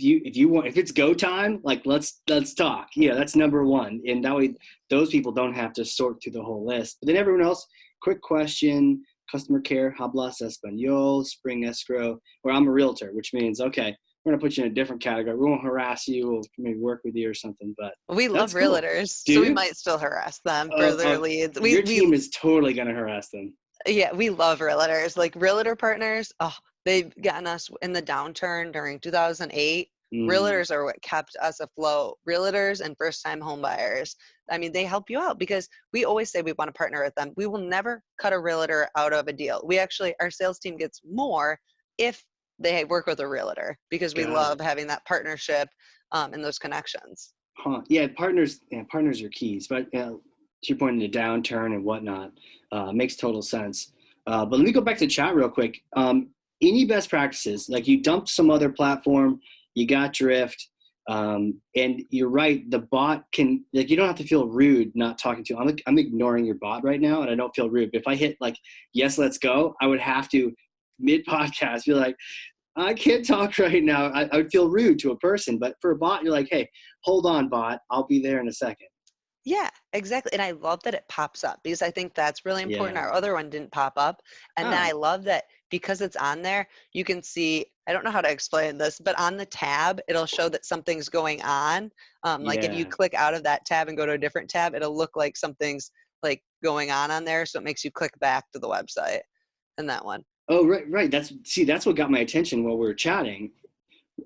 A: it's go time, like let's talk. Yeah, that's number one. And that way those people don't have to sort through the whole list. But then everyone else, quick question, customer care, hablas español, spring escrow, or I'm a realtor, which means, okay, we're gonna put you in a different category. We won't harass you, we'll maybe work with you or something. But
B: We love
A: that's cool.
B: realtors,
A: Do
B: so we
A: you?
B: might still harass them for their leads. We
A: Your
B: we
A: team is totally gonna harass them.
B: Yeah, we love realtors. Like realtor partners, oh, they've gotten us in the downturn during 2008.
A: Mm,
B: Realtors are what kept us afloat. Realtors and first-time home buyers. I mean, they help you out because we always say we want to partner with them. We will never cut a realtor out of a deal. Our sales team gets more if they work with a realtor because we
A: got
B: love
A: it.
B: having that partnership and those connections.
A: Huh. Yeah, partners are keys. But to your point in the downturn and whatnot, makes total sense. But let me go back to chat real quick. Any best practices? Like you dumped some other platform, you got Drift, and you're right. The bot can like you don't have to feel rude not talking to. I'm ignoring your bot right now, and I don't feel rude. But if I hit like yes, let's go, I would have to mid podcast be like, I can't talk right now. I would feel rude to a person, but for a bot, you're like, hey, hold on, bot. I'll be there in a second.
B: Yeah, exactly. And I love that it pops up because I think that's really important.
A: Yeah.
B: Our other one didn't pop up. And then I
A: Oh,
B: love that because it's on there, you can see, I don't know how to explain this, but on the tab, it'll show that something's going on. Like if you
A: yeah.
B: click out of that tab and go to a different tab, it'll look like something's like going on there. So it makes you click back to the website and that one.
A: Oh, right, right. That's what got my attention while we were chatting.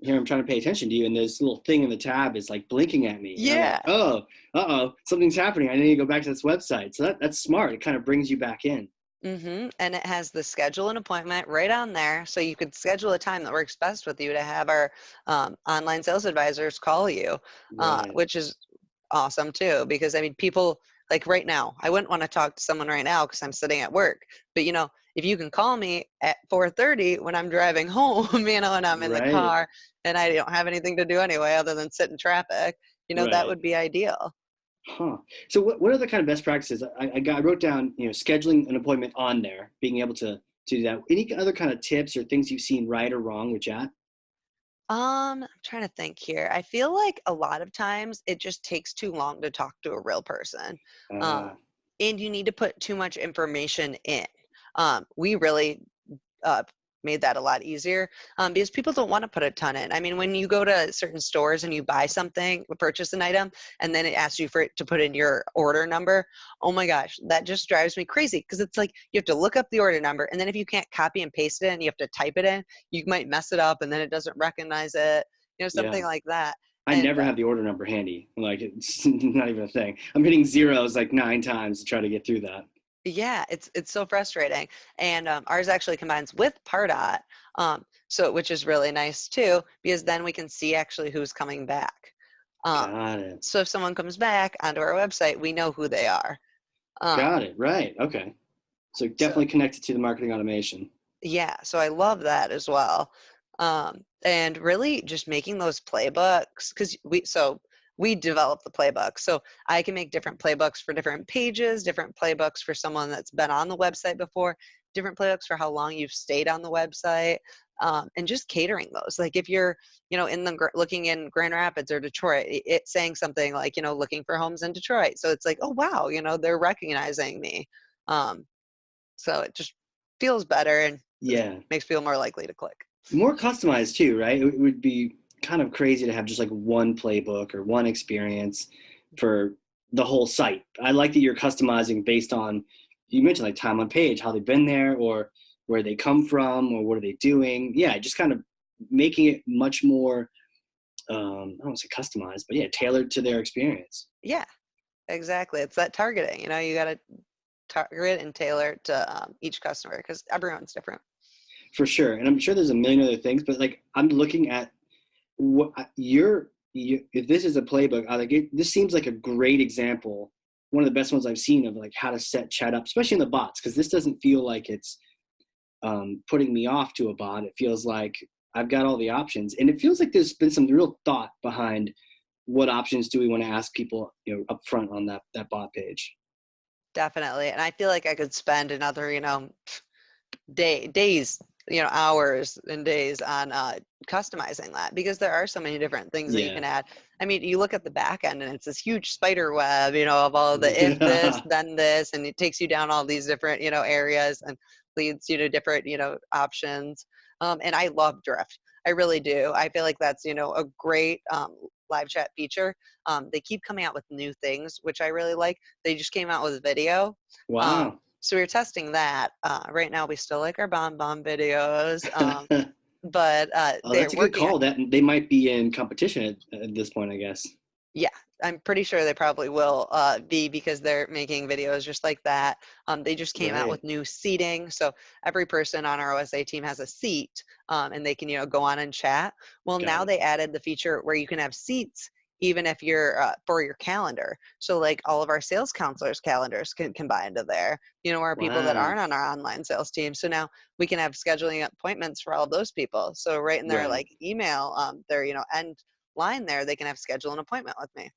A: Here, I'm trying to pay attention to you, and this little thing in the tab is like blinking at me, and I'm like,
B: Yeah.
A: oh, something's happening. I need to go back to this website. So that's smart. It kind of brings you back in.
B: And it has the schedule an appointment right on there. So you could schedule a time that works best with you to have our online sales advisors call you,
A: Right.
B: which is awesome too. Because I mean, people like right now, I wouldn't want to talk to someone right now because I'm sitting at work. But if you can call me at 4:30 when I'm driving home, and I'm in the
A: Right.
B: car and I don't have anything to do anyway other than sit in traffic, that
A: Right.
B: would be ideal.
A: Huh. So what are the kind of best practices? I wrote down, scheduling an appointment on there, being able to do that. Any other kind of tips or things you've seen right or wrong with chat?
B: I'm trying to think here. I feel like a lot of times it just takes too long to talk to a real person. Um,
A: Uh,
B: and you need to put too much information in. We really uh, made that a lot easier because people don't want to put a ton in. I mean, when you go to certain stores and you buy something, purchase an item, and then it asks you for it to put in your order number, oh my gosh, that just drives me crazy because it's like you have to look up the order number, and then if you can't copy and paste it and you have to type it in, you might mess it up and then it doesn't recognize it,
A: yeah.
B: something like that.
A: I
B: And
A: never have the order number handy. Like it's not even a thing. I'm hitting zeros like 9 times to try to get through that.
B: Yeah, it's so frustrating. And ours actually combines with Pardot, so which is really nice too, because then we can see actually who's coming back. Um,
A: Got it.
B: so if someone comes back onto our website, we know who they are. Um,
A: Got it. Right. Okay. So
B: so
A: definitely connected to the marketing automation.
B: yeah, so I love that as well. And really just making those playbooks because we develop the playbook. So I can make different playbooks for different pages, different playbooks for someone that's been on the website before, different playbooks for how long you've stayed on the website, and just catering those. Like if you're, looking in Grand Rapids or Detroit, it's saying something like, looking for homes in Detroit. So it's like, oh wow, they're recognizing me. Um, so it just feels better and
A: Yeah.
B: Makes people more likely to click.
A: More customized too, right? It would be kind of crazy to have just like one playbook or one experience for the whole site. I like that you're customizing based on, you mentioned like time on page, how they've been there or where they come from or what are they doing. Yeah, just kind of making it much more, I don't want to say customized, but yeah, tailored to their experience.
B: Yeah, exactly. It's that targeting, you know, you got to target and tailor to each customer because everyone's different.
A: For sure. And I'm sure there's a million other things, but like I'm looking at what if this is a playbook, this seems like a great example, one of the best ones I've seen of like how to set chat up, especially in the bots, because this doesn't feel like it's putting me off to a bot. It feels like I've got all the options, and it feels like there's been some real thought behind what options do we want to ask people, up front on that bot page.
B: Definitely. And I feel like I could spend another, days, hours and days on customizing that because there are so many different things that you can add. I mean, you look at the back end and it's this huge spider web, of all the if this, then this, and it takes you down all these different, areas and leads you to different, options. And I love Drift. I really do. I feel like that's, a great live chat feature. They keep coming out with new things, which I really like. They just came out with video.
A: Wow.
B: So we were testing that. Right now, we still like our BombBomb videos, but
A: that's a good call. That they might be in competition at this point, I guess.
B: Yeah, I'm pretty sure they probably will be because they're making videos just like that. They just came out with new seating, so every person on our OSA team has a seat, and they can go on and chat. Well, now they added the feature where you can have seats even if you're for your calendar. So like all of our sales counselors' calendars can combine to there. Our people that aren't on our online sales team. So now we can have scheduling appointments for all of those people. So right in their like email, their end line there, they can have schedule an appointment with me.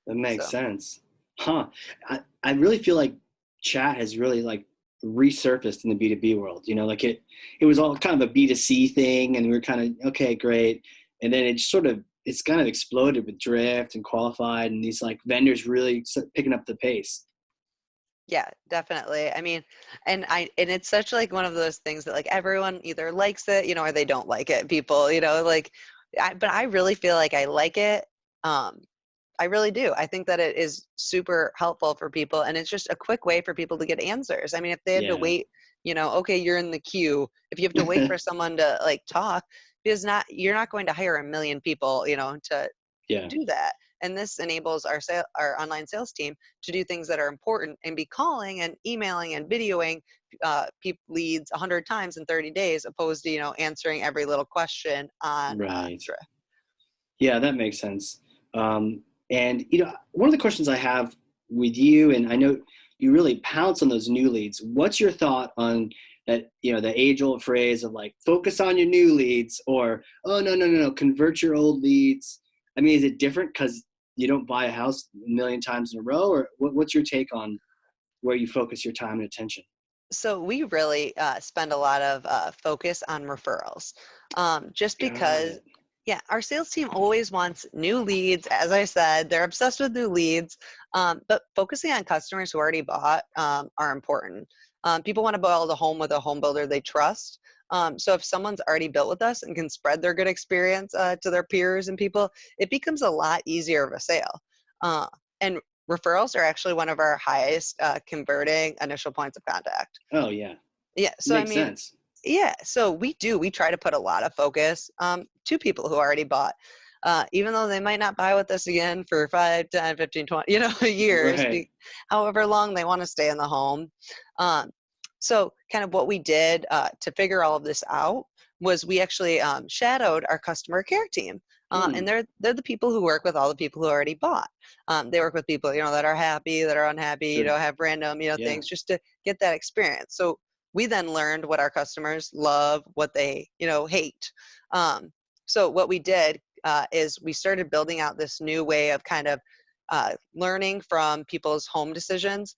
A: That makes sense. I really feel like chat has really like resurfaced in the B2B world. Like it was all kind of a B2C thing and we were kind of, okay, great. And then it's kind of exploded with Drift and Qualified and these like vendors really picking up the pace.
B: Yeah, definitely. I mean, and it's such like one of those things that like everyone either likes it, or they don't like it. People, but I really feel like I like it. I really do. I think that it is super helpful for people, and it's just a quick way for people to get answers. I mean, if they had to wait, okay, you're in the queue. If you have to wait for someone to like talk, because you're not going to hire a million people, to do that. And this enables our online sales team to do things that are important and be calling and emailing and videoing leads 100 times in 30 days, opposed to answering every little question on Drift.
A: Yeah, that makes sense. And one of the questions I have with you, and I know you really pounce on those new leads. What's your thought on that? The age-old phrase of like focus on your new leads, or no, convert your old leads. I mean, is it different because you don't buy a house a million times in a row, or what's your take on where you focus your time and attention?
B: So we really spend a lot of focus on referrals, just because, our sales team always wants new leads. As I said, they're obsessed with new leads, but focusing on customers who already bought are important. People want to build a home with a home builder they trust. So if someone's already built with us and can spread their good experience to their peers and people, it becomes a lot easier of a sale. And referrals are actually one of our highest converting initial points of contact.
A: Oh, yeah.
B: Yeah. So,
A: Makes sense.
B: Yeah. So we try to put a lot of focus to people who already bought, even though they might not buy with us again for 5, 10, 15, 20, years, however long they want to stay in the home. So kind of what we did to figure all of this out was we actually shadowed our customer care team. And they're the people who work with all the people who already bought. They work with people, that are happy, that are unhappy, have random, things just to get that experience. So we then learned what our customers love, what they, hate. So what we did is we started building out this new way of kind of learning from people's home decisions.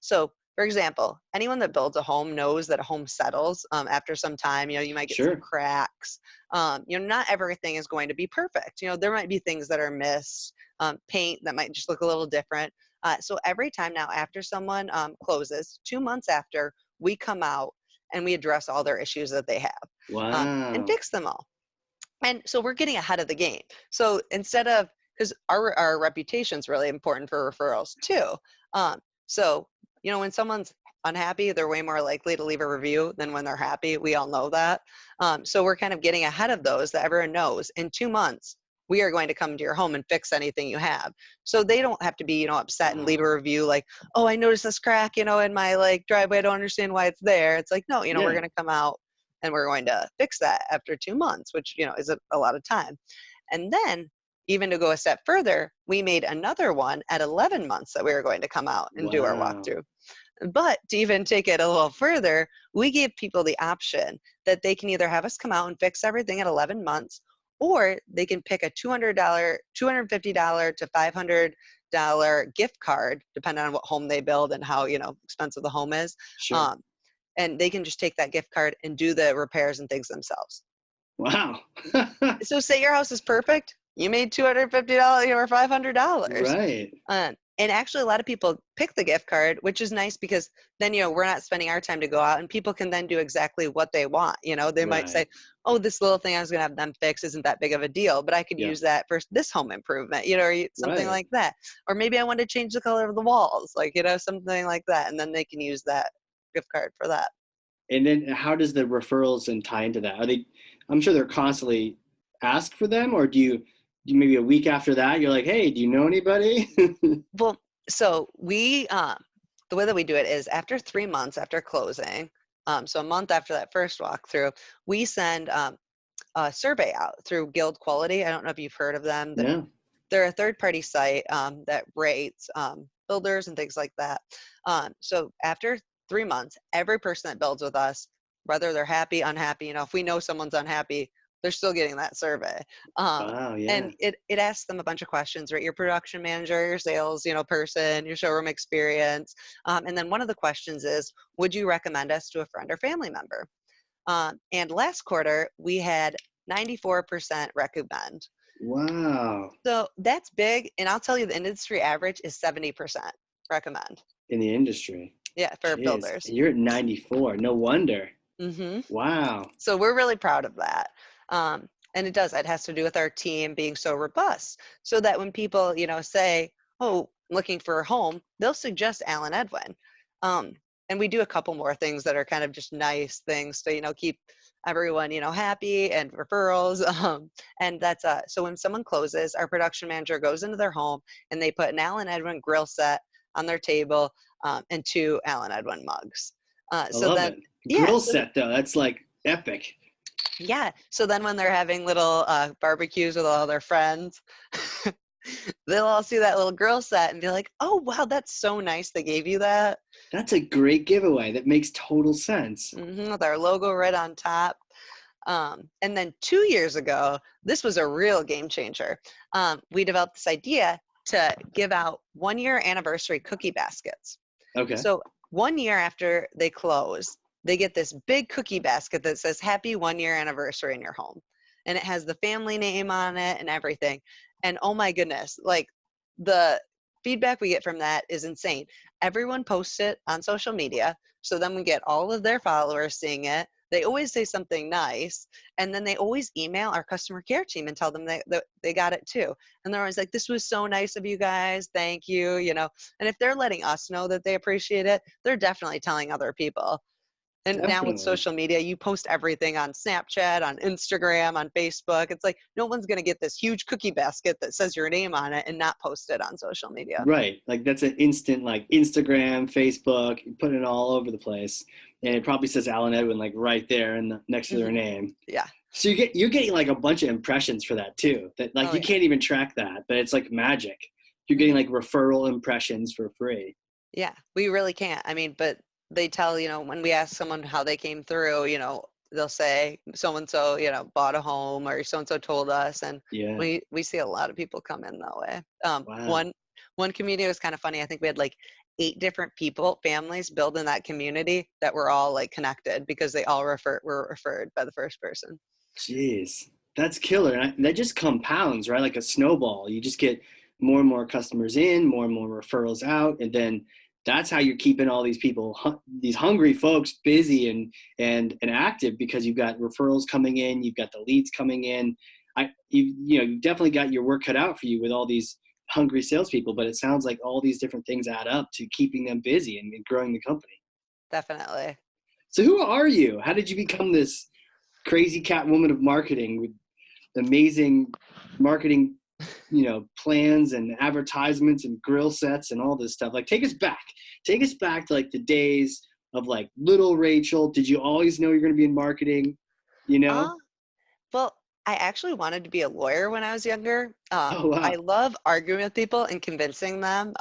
B: So for example, anyone that builds a home knows that a home settles after some time. You might get some cracks. Not everything is going to be perfect. There might be things that are missed, paint that might just look a little different. So every time now after someone closes, 2 months after, we come out and we address all their issues that they have, and
A: Wow.
B: fix them all. And so we're getting ahead of the game. So instead of, because our reputation is really important for referrals too. So, when someone's unhappy, they're way more likely to leave a review than when they're happy. We all know that. So we're kind of getting ahead of those, that everyone knows in 2 months, we are going to come to your home and fix anything you have. So they don't have to be, upset and leave a review like, oh, I noticed this crack, in my like driveway. I don't understand why it's there. It's like, no, we're going to come out and we're going to fix that after 2 months, which, is a lot of time. And then even to go a step further, we made another one at 11 months that we were going to come out and do our walkthrough. But to even take it a little further, we gave people the option that they can either have us come out and fix everything at 11 months, or they can pick a $200, $250 to $500 gift card, depending on what home they build and how, expensive the home is.
A: Sure.
B: And they can just take that gift card and do the repairs and things themselves.
A: Wow.
B: So say your house is perfect, you made $250 or $500.
A: Right.
B: And actually a lot of people pick the gift card, which is nice because then, we're not spending our time to go out, and people can then do exactly what they want. They might say, oh, this little thing I was going to have them fix isn't that big of a deal, but I could use that for this home improvement, or something like that. Or maybe I want to change the color of the walls, like, something like that. And then they can use that gift card for that.
A: And then how does the referrals and tie into that? I'm sure they're constantly asked for them, or do you maybe a week after that, you're like, hey, do you know anybody?
B: Well, so we, the way that we do it is after 3 months after closing, so a month after that first walkthrough, we send a survey out through Guild Quality. I don't know if you've heard of them. They're a third-party site that rates builders and things like that. So after 3 months, every person that builds with us, whether they're happy, unhappy, if we know someone's unhappy, they're still getting that survey.
A: Wow, yeah.
B: And it asks them a bunch of questions, right? Your production manager, your sales, person, your showroom experience. And then one of the questions is, would you recommend us to a friend or family member? And last quarter, we had 94% recommend.
A: Wow.
B: So that's big. And I'll tell you, the industry average is 70% recommend.
A: In the industry.
B: Yeah, for builders.
A: And you're at 94. No wonder.
B: Mm-hmm.
A: Wow.
B: So we're really proud of that. And it has to do with our team being so robust, so that when people, say, oh, I'm looking for a home, they'll suggest Allen Edwin. And we do a couple more things that are kind of just nice things to, keep everyone, happy, and referrals. And that's, so when someone closes, our production manager goes into their home and they put an Allen Edwin grill set on their table, and 2 Allen Edwin mugs.
A: I love it. Grill set though, that's like epic.
B: Yeah. So then when they're having little barbecues with all their friends, they'll all see that little grill set and be like, oh, wow, that's so nice they gave you that.
A: That's a great giveaway. That makes total sense.
B: Mm-hmm, with our logo right on top. And then 2 years ago, this was a real game changer. We developed this idea to give out 1-year anniversary cookie baskets.
A: Okay.
B: So 1 year after they close, they get this big cookie basket that says happy 1-year anniversary in your home. And it has the family name on it and everything. And oh my goodness, like the feedback we get from that is insane. Everyone posts it on social media. So then we get all of their followers seeing it. They always say something nice. And then they always email our customer care team and tell them that they got it too. And they're always like, this was so nice of you guys. Thank you. And if they're letting us know that they appreciate it, they're definitely telling other people. And now with social media, you post everything on Snapchat, on Instagram, on Facebook. It's like no one's going to get this huge cookie basket that says your name on it and not post it on social media.
A: Right. Like that's an instant, like Instagram, Facebook, you put it all over the place. And it probably says Allen Edwin like right there and next to their name.
B: Yeah.
A: So you're getting like a bunch of impressions for that too. That like you can't even track that, but it's like magic. You're getting like referral impressions for free.
B: Yeah, we really can't. I mean, but they tell, when we ask someone how they came through, they'll say so-and-so, bought a home or so-and-so told us. And we see a lot of people come in that way.
A: Wow.
B: One community was kind of funny. I think we had like 8 different families build in that community that were all like connected because they all were referred by the first person.
A: Jeez, that's killer. And that just compounds, right? Like a snowball. You just get more and more customers in, more and more referrals out. And then that's how you're keeping all these people, these hungry folks, busy and active, because you've got referrals coming in, you've got the leads coming in. You've definitely got your work cut out for you with all these hungry salespeople, but it sounds like all these different things add up to keeping them busy and growing the company.
B: Definitely.
A: So who are you? How did you become this crazy cat woman of marketing with amazing marketing, plans and advertisements and grill sets and all this stuff? Like, take us back to like the days of like little Rachel. Did you always know you're going to be in marketing?
B: Well, I actually wanted to be a lawyer when I was younger.
A: Oh, wow.
B: I love arguing with people and convincing them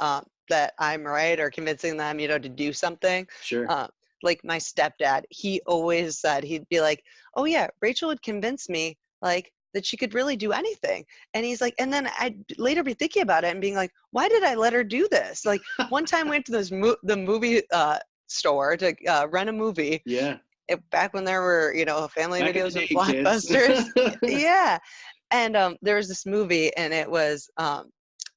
B: that I'm right, or convincing them, to do something.
A: Sure.
B: Like my stepdad, he always said, he'd be like, oh yeah, Rachel would convince me like that she could really do anything. And he's like, and then I'd later be thinking about it and being like, why did I let her do this? Like one time I went to the movie store to rent a movie.
A: Yeah.
B: Back when there were, family videos and Blockbusters. Yeah. And there was this movie, and it was, I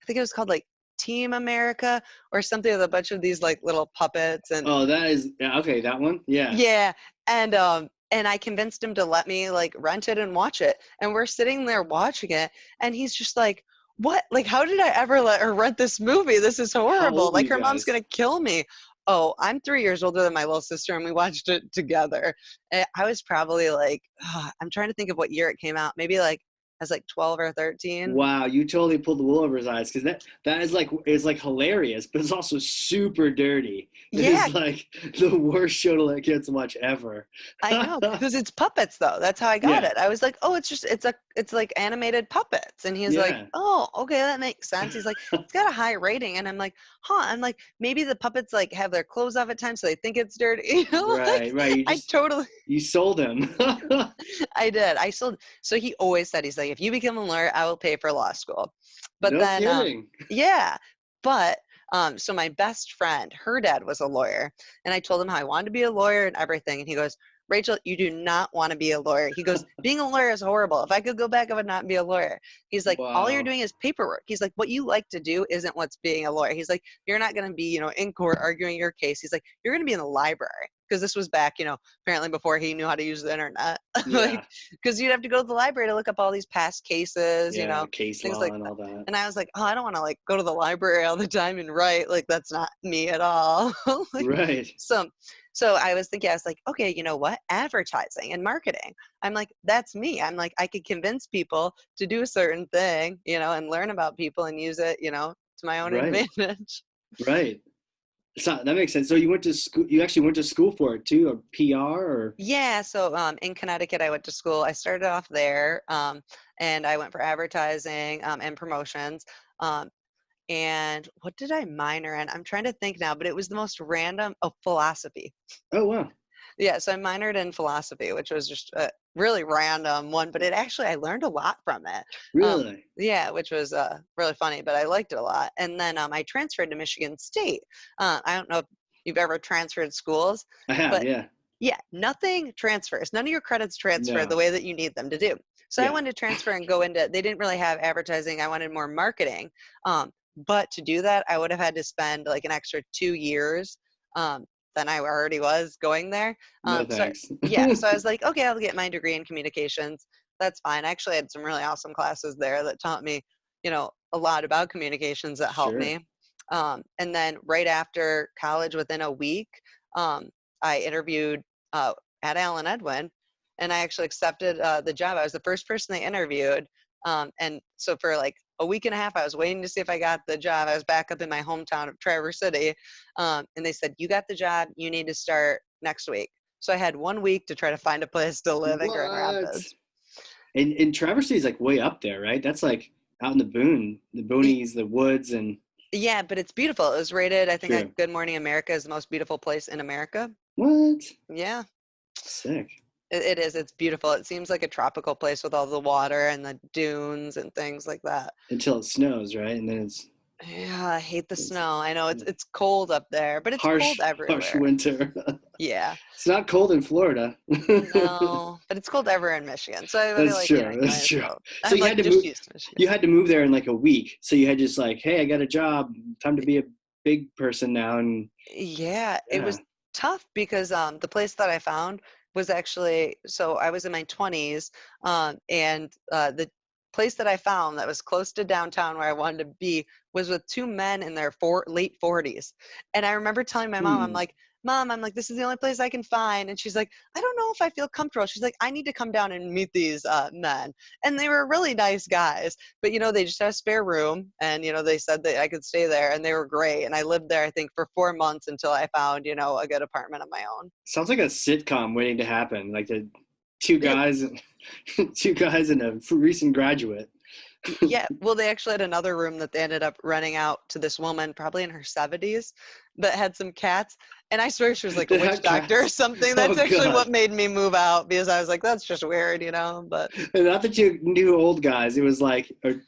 B: think it was called like Team America or something, with a bunch of these like little puppets. And
A: that is okay. That one. Yeah.
B: Yeah. And I convinced him to let me like rent it and watch it. And we're sitting there watching it, and he's just like, what? Like, how did I ever let her rent this movie? This is horrible. Like, her mom's going to kill me. Oh, I'm 3 years older than my little sister, and we watched it together. And I was probably like, I'm trying to think of what year it came out. Maybe like I was like 12 or 13.
A: Wow, you totally pulled the wool over his eyes, because that is like hilarious, but it's also super dirty.
B: Yeah.
A: It's like the worst show to let kids watch ever.
B: I know, because it's puppets though. That's how I got it. I was like, oh, it's like animated puppets. And he's like, oh, okay, that makes sense. He's like, it's got a high rating. And I'm like, I'm like, maybe the puppets like have their clothes off at times, so they think it's dirty.
A: Right. You sold him.
B: I did. So he always said, he's like, if you become a lawyer, I will pay for law school. But
A: no
B: then,
A: kidding.
B: Yeah, but so my best friend, her dad was a lawyer, and I told him how I wanted to be a lawyer and everything. And he goes, Rachel, you do not want to be a lawyer. He goes, being a lawyer is horrible. If I could go back, I would not be a lawyer. He's like, all you're doing is paperwork. He's like, what you like to do isn't what's being a lawyer. He's like, you're not going to be, in court arguing your case. He's like, you're going to be in the library. Because this was back, apparently before he knew how to use the internet. Like, because you'd have to go to the library to look up all these past cases,
A: case
B: things
A: law
B: like
A: and
B: that.
A: all that.
B: And I was like, I don't want to like go to the library all the time and write. Like, that's not me at all. Like,
A: right.
B: So I was thinking, I was like, okay, you know what? Advertising and marketing. I'm like, that's me. I'm like, I could convince people to do a certain thing, and learn about people and use it, to my own advantage.
A: Right. So that makes sense. So you went to school. You actually went to school for it too, or PR, or?
B: Yeah. So in Connecticut, I went to school. I started off there, and I went for advertising and promotions. And what did I minor in? I'm trying to think now, but it was the most random. Oh, philosophy.
A: Oh, wow.
B: Yeah, so I minored in philosophy, which was just a really random one, but I learned a lot from it.
A: Really?
B: Yeah, which was really funny, but I liked it a lot. And then I transferred to Michigan State. I don't know if you've ever transferred schools.
A: I have,
B: but
A: yeah.
B: Yeah, nothing transfers. None of your credits transfer the way that you need them to do. So I wanted to transfer and go into, they didn't really have advertising. I wanted more marketing. But to do that, I would have had to spend like an extra 2 years than I already was going there.
A: No thanks.
B: So I was like, okay, I'll get my degree in communications. That's fine. I actually had some really awesome classes there that taught me, a lot about communications that helped me. And then right after college, within a week, I interviewed at Allen Edwin, and I actually accepted the job. I was the first person they interviewed. And so for like a week and a half, I was waiting to see if I got the job. I was back up in my hometown of Traverse City. And they said, you got the job. You need to start next week. So I had 1 week to try to find a place to live in Grand Rapids.
A: And Traverse City is like way up there, right? That's like out in the boonies, the woods, and.
B: Yeah, but it's beautiful. It was rated, I think, like Good Morning America is the most beautiful place in America.
A: What?
B: Yeah.
A: Sick.
B: It is. It's beautiful. It seems like a tropical place with all the water and the dunes and things like that.
A: Until it snows, right? And then it's.
B: Yeah, I hate the snow. I know it's cold up there, but it's cold everywhere.
A: Harsh winter.
B: Yeah.
A: It's not cold in Florida.
B: No, but it's cold everywhere in Michigan. So I really
A: That's true. That's true. So you
B: had
A: to move. You had to move there in like a week. So you had just like, hey, I got a job. Time to be a big person now. And
B: Yeah, it
A: yeah.
B: was tough because the place that I found was actually, so I was in my 20s, and the place that I found that was close to downtown where I wanted to be was with two men in their late 40s. And I remember telling my mom, I'm
A: Hmm.
B: like, Mom, I'm like, this is the only place I can find. And she's like, I don't know if I feel comfortable. She's like, I need to come down and meet these men. And they were really nice guys, but they just had a spare room, and they said that I could stay there, and they were great. And I lived there, I think, for 4 months until I found a good apartment of my own.
A: Sounds like a sitcom waiting to happen. Like the two
B: It,
A: guys, two guys and a recent graduate.
B: yeah, well, they actually had another room that they ended up renting out to this woman, probably in her 70s, that had some cats. And I swear she was like a
A: That
B: witch
A: had
B: doctor or
A: cats.
B: something.
A: Oh
B: That's actually
A: God.
B: what made me move out, because I was like, that's just weird. But
A: And not the two new old guys. It was like, or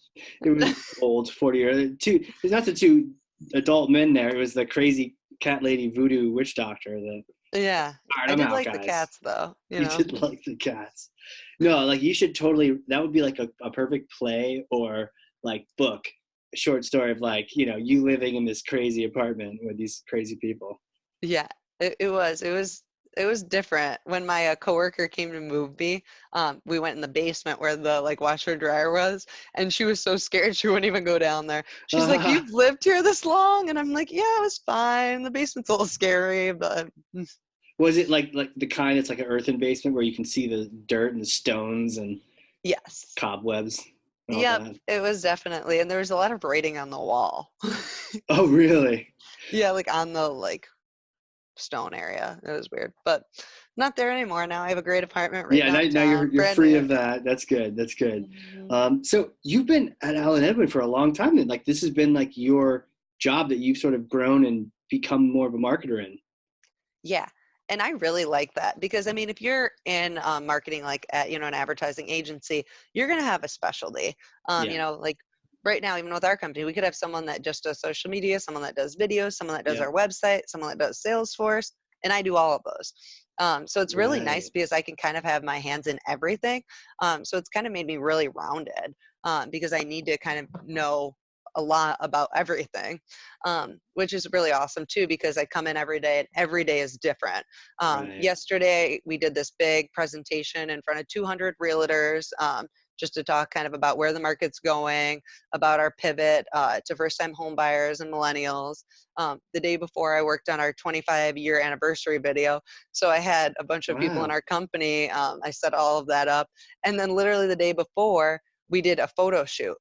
A: it was old 40 or two. It's not the two adult men there. It was the crazy cat lady voodoo witch doctor. The
B: yeah,
A: all right,
B: I
A: I'm
B: did
A: out,
B: like the
A: guys.
B: cats though.
A: You did like the cats. No, like you should totally. That would be like a perfect play or like book, a short story of like you living in this crazy apartment with these crazy people.
B: Yeah, it was different. When my coworker came to move me, we went in the basement where the like washer dryer was, and she was so scared she wouldn't even go down there. She's like, "You've lived here this long?" And I'm like, "Yeah, it was fine. The basement's a little scary, but
A: Was it like the kind that's like an earthen basement where you can see the dirt and the stones and
B: yes."
A: cobwebs and all
B: Yep,
A: that?
B: it was definitely, and there was a lot of writing on the wall.
A: Oh, really?
B: Yeah, like on the like stone area. It was weird, but not there anymore. Now I have a great apartment right
A: Yeah, now
B: downtown,
A: you're
B: brand
A: free
B: new.
A: of that. That's good. That's good.
B: Mhm.
A: So you've been at Allen Edwin for a long time then. Like this has been like your job that you've sort of grown and become more of a marketer in.
B: Yeah. And I really like that because I mean, if you're in marketing, like at, an advertising agency, you're going to have a specialty.
A: Yeah.
B: Like right now, even with our company, we could have someone that just does social media, someone that does videos, someone that does
A: Yeah.
B: our website, someone that does Salesforce, and I do all of those. So it's really nice
A: Right.
B: because I can kind of have my hands in everything. So it's kind of made me really rounded because I need to kind of know a lot about everything, which is really awesome too, because I come in every day and every day is different.
A: Right.
B: Yesterday, we did this big presentation in front of 200 realtors, just to talk kind of about where the market's going, about our pivot to first-time home buyers and millennials. The day before, I worked on our 25-year anniversary video. So I had a bunch of people in
A: Wow.
B: our company. I set all of that up. And then literally the day before, we did a photo shoot.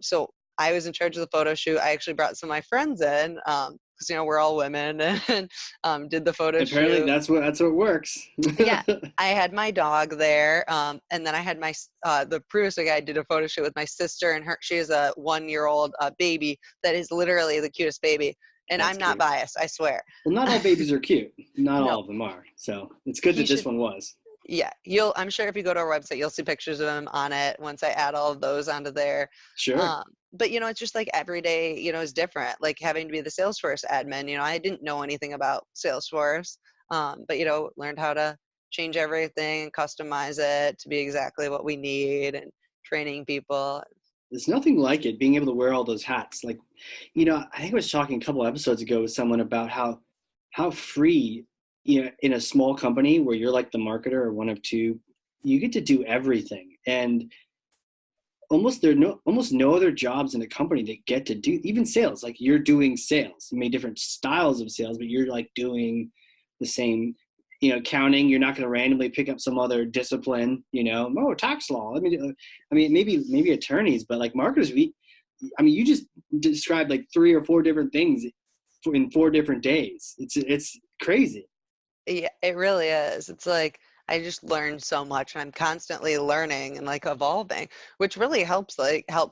B: So I was in charge of the photo shoot. I actually brought some of my friends in because we're all women, and did the photo
A: Apparently
B: shoot.
A: that's what works.
B: Yeah, I had my dog there, and then I had the previous guy did a photo shoot with my sister and her. She has a 1-year-old baby that is literally the cutest baby, and
A: That's
B: I'm not
A: cute.
B: biased, I swear.
A: Well, not all babies are cute. Not
B: No,
A: all of them are. So it's good
B: he
A: that this
B: should.
A: one was.
B: Yeah, I'm sure if you go to our website, you'll see pictures of him on it once I add all of those onto there.
A: Sure.
B: But it's just like every day, is different. Like having to be the Salesforce admin, I didn't know anything about Salesforce, but learned how to change everything and customize it to be exactly what we need, and training people.
A: There's nothing like it, being able to wear all those hats. Like, I think I was talking a couple episodes ago with someone about how free, in a small company where you're like the marketer or one of two, you get to do everything. And almost no other jobs in a company that get to do even sales. Like you're doing sales, you may different styles of sales, but you're like doing the same. Accounting, you're not going to randomly pick up some other discipline. Tax law. I mean, maybe attorneys, but like marketers, you just described like 3 or 4 different things in 4 different days. It's crazy.
B: Yeah, it really is. It's like I just learned so much, and I'm constantly learning and like evolving, which really help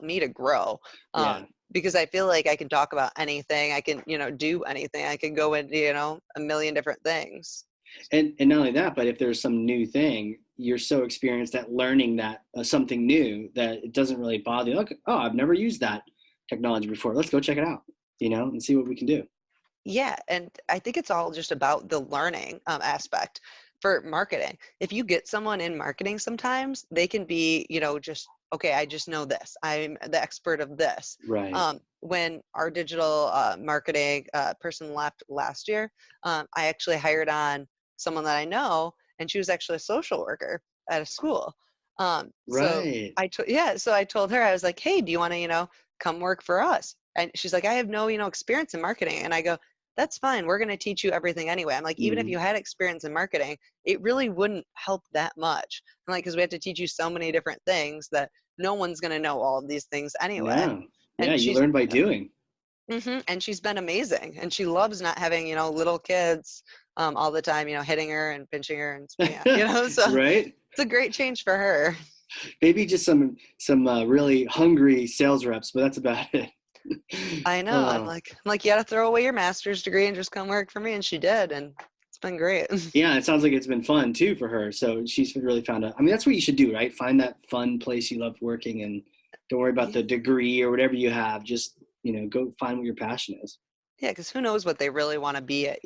B: me to grow.
A: Yeah.
B: Because I feel like I can talk about anything. I can, do anything. I can go into, a million different things.
A: And not only that, but if there's some new thing, you're so experienced at learning that something new that it doesn't really bother you. Like, oh, I've never used that technology before. Let's go check it out, and see what we can do.
B: Yeah, and I think it's all just about the learning aspect for marketing. If you get someone in marketing, sometimes they can be, just okay, I just know this. I'm the expert of this.
A: Right.
B: When our digital marketing person left last year, I actually hired on someone that I know, and she was actually a social worker at a school. So
A: Right.
B: so I told her, I was like, hey, do you want to, come work for us? And she's like, I have no, experience in marketing. And I go, that's fine. We're going to teach you everything anyway. I'm like, even if
A: Mhm.
B: you had experience in marketing, it really wouldn't help that much. I'm like, because we have to teach you so many different things that no one's going to know all of these things anyway.
A: Yeah. Yeah.
B: And
A: You
B: she's,
A: learn by doing.
B: and she's been amazing. And she loves not having, little kids all the time, hitting her and pinching her and, so
A: Right.
B: it's a great change for her.
A: Maybe just some really hungry sales reps, but that's about it.
B: I know.
A: Oh.
B: I'm like, you got to throw away your master's degree and just come work for me. And she did. And it's been great.
A: Yeah, it sounds like it's been fun too for her. So she's really found a. I mean, that's what you should do, right? Find that fun place you love working, and don't worry about the
B: Yeah.
A: degree or whatever you have. Just go find what your passion is.
B: Yeah. Because who knows what they really want to be at,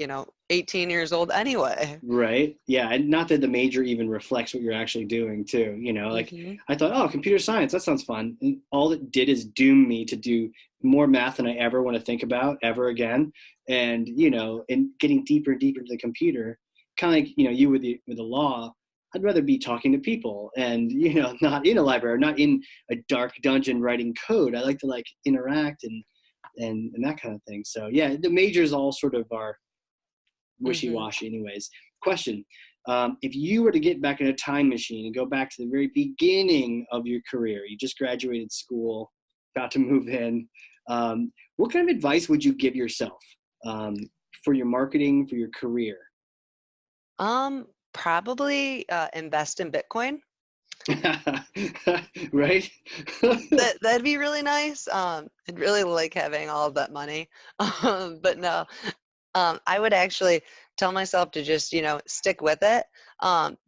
B: 18 years old anyway.
A: Right. Yeah, and not that the major even reflects what you're actually doing too. Like
B: Hmm.
A: I thought, oh, computer science, that sounds fun. And all it did is doom me to do more math than I ever want to think about ever again. And getting deeper and deeper into the computer, kind of like you with the law. I'd rather be talking to people and not in a library, not in a dark dungeon writing code. I like to interact and that kind of thing. So yeah, the majors all sort of are
B: Hmm.
A: wishy-washy anyways. Question. If you were to get back in a time machine and go back to the very beginning of your career, you just graduated school, about to move in, what kind of advice would you give yourself um, for your marketing, for your career?
B: Probably invest in Bitcoin.
A: Right.
B: That'd be really nice. I'd really like having all of that money. But no, I would actually tell myself to just, stick with it.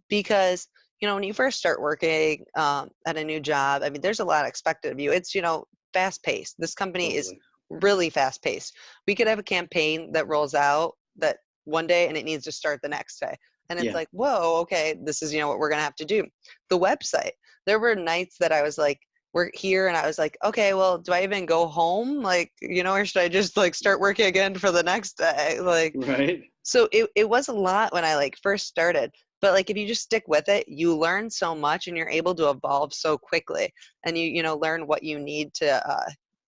B: Because, when you first start working at a new job, I mean, there's a lot expected of you. It's, fast paced. This company is
A: Totally.
B: really fast paced. We could have a campaign that rolls out that one day and it needs to start the next day. And it's
A: Yeah.
B: like, whoa, okay, this is, what we're going to have to do. The website, there were nights that I was like, we're here and I was like, okay, well, do I even go home? Like, or should I just like start working again for the next day? Like,
A: Right.
B: so it was a lot when I like first started. But like if you just stick with it, you learn so much and you're able to evolve so quickly. And you learn what you need to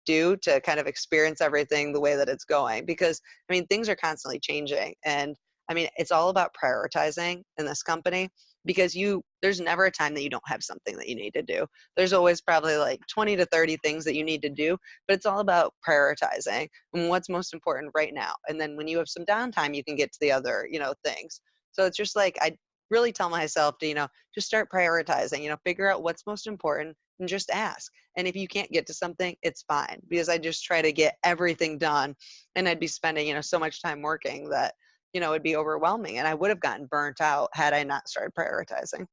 B: do to kind of experience everything the way that it's going. Because I mean, things are constantly changing. And I mean, it's all about prioritizing in this company because there's never a time that you don't have something that you need to do. There's always probably like 20 to 30 things that you need to do, but it's all about prioritizing and what's most important right now. And then when you have some downtime, you can get to the other, things. So it's just like I really tell myself to, just start prioritizing, figure out what's most important and just ask. And if you can't get to something, it's fine because I just try to get everything done and I'd be spending, so much time working that it'd be overwhelming and I would have gotten burnt out had I not started prioritizing.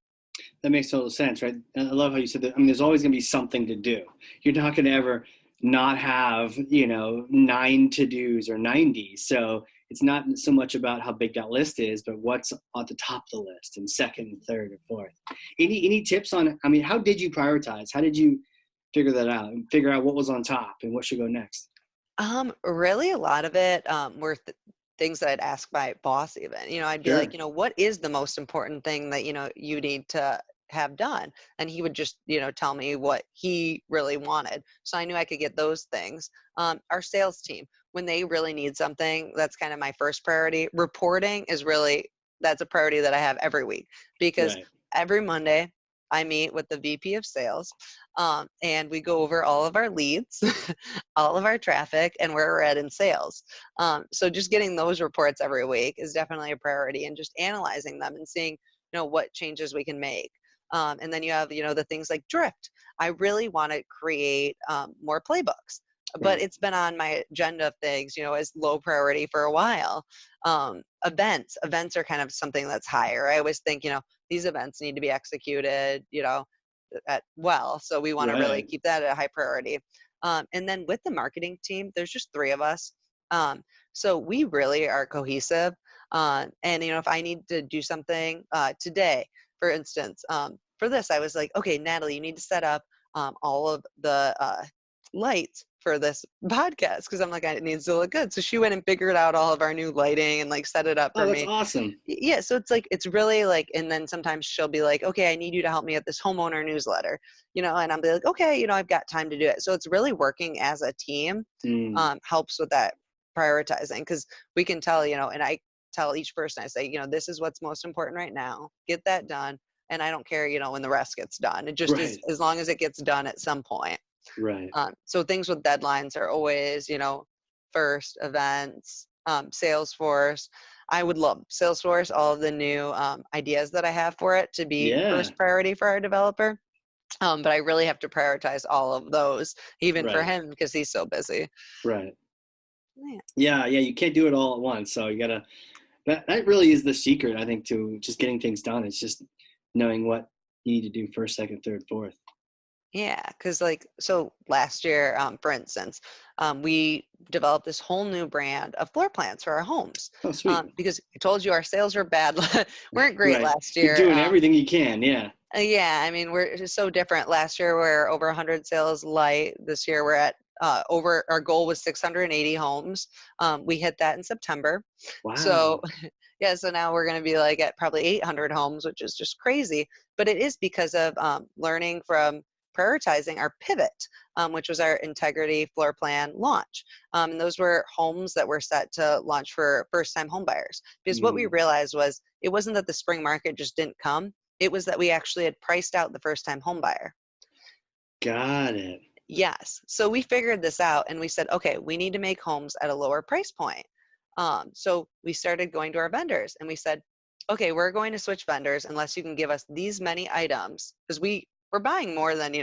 A: That makes total sense, right? And I love how you said that. I mean, there's always going to be something to do. You're not going to ever not have, 9 to dos or 90. So it's not so much about how big that list is, but what's at the top of the list and second and third and fourth. Any tips on, I mean, how did you prioritize? How did you figure that out and figure out what was on top and what should go next?
B: Really a lot of it were things that I'd ask my boss even. I'd be like,
A: Sure.
B: what is the most important thing that, you need to have done? And he would just, tell me what he really wanted. So I knew I could get those things. Our sales team, when they really need something, that's kind of my first priority. Reporting is really, that's a priority that I have every week because
A: Right.
B: every Monday I meet with the VP of sales and we go over all of our leads, all of our traffic, and where we're at in sales. So just getting those reports every week is definitely a priority and just analyzing them and seeing, what changes we can make. And then you have, the things like Drift. I really want to create more playbooks, but
A: Right.
B: it's been on my agenda of things, as low priority for a while. Events are kind of something that's higher. I always think, these events need to be executed, so we want to really
A: Right.
B: keep that a high priority. And then with the marketing team, there's just three of us. So we really are cohesive. And if I need to do something today, for instance, for this, I was like, okay, Natalie, you need to set up all of the lights for this podcast because I'm like, it needs to look good. So she went and figured out all of our new lighting and like set it up for
A: Oh, that's
B: me.
A: awesome.
B: Yeah. So it's like, it's really like, and then sometimes she'll be like, okay, I need you to help me at this homeowner newsletter, and I'll be like, okay, I've got time to do it. So it's really working as a team, helps with that prioritizing because we can tell, and I tell each person, I say, this is what's most important right now, get that done. And I don't care, when the rest gets done. It just is, as long as it gets done at some point.
A: Right.
B: So things with deadlines are always, first events, Salesforce. I would love Salesforce, all of the new ideas that I have for it to be first priority for our developer. But I really have to prioritize all of those, even for him, because he's so busy.
A: Right. Yeah. You can't do it all at once. So you gotta, that really is the secret, I think, to just getting things done. It's just knowing what you need to do first, second, third, fourth.
B: Yeah, because so last year, for instance, we developed this whole new brand of floor plans for our homes.
A: Oh, sweet.
B: Because I told you our sales were bad, weren't great last year.
A: You're doing everything you can, yeah.
B: Yeah, I mean, we're just so different. Last year we're over 100 sales light. This year we're at our goal was 680 homes. We hit that in September.
A: Wow.
B: So yeah, so now we're going to be like at probably 800 homes, which is just crazy. But it is because of learning from prioritizing our pivot, which was our integrity floor plan launch. And those were homes that were set to launch for first-time home buyers. Because what we realized was it wasn't that the spring market just didn't come. It was that we actually had priced out the first-time home buyer.
A: Got it.
B: Yes. So we figured this out and we said, okay, we need to make homes at a lower price point. So we started going to our vendors and we said, okay, we're going to switch vendors unless you can give us these many items, because we're buying more than,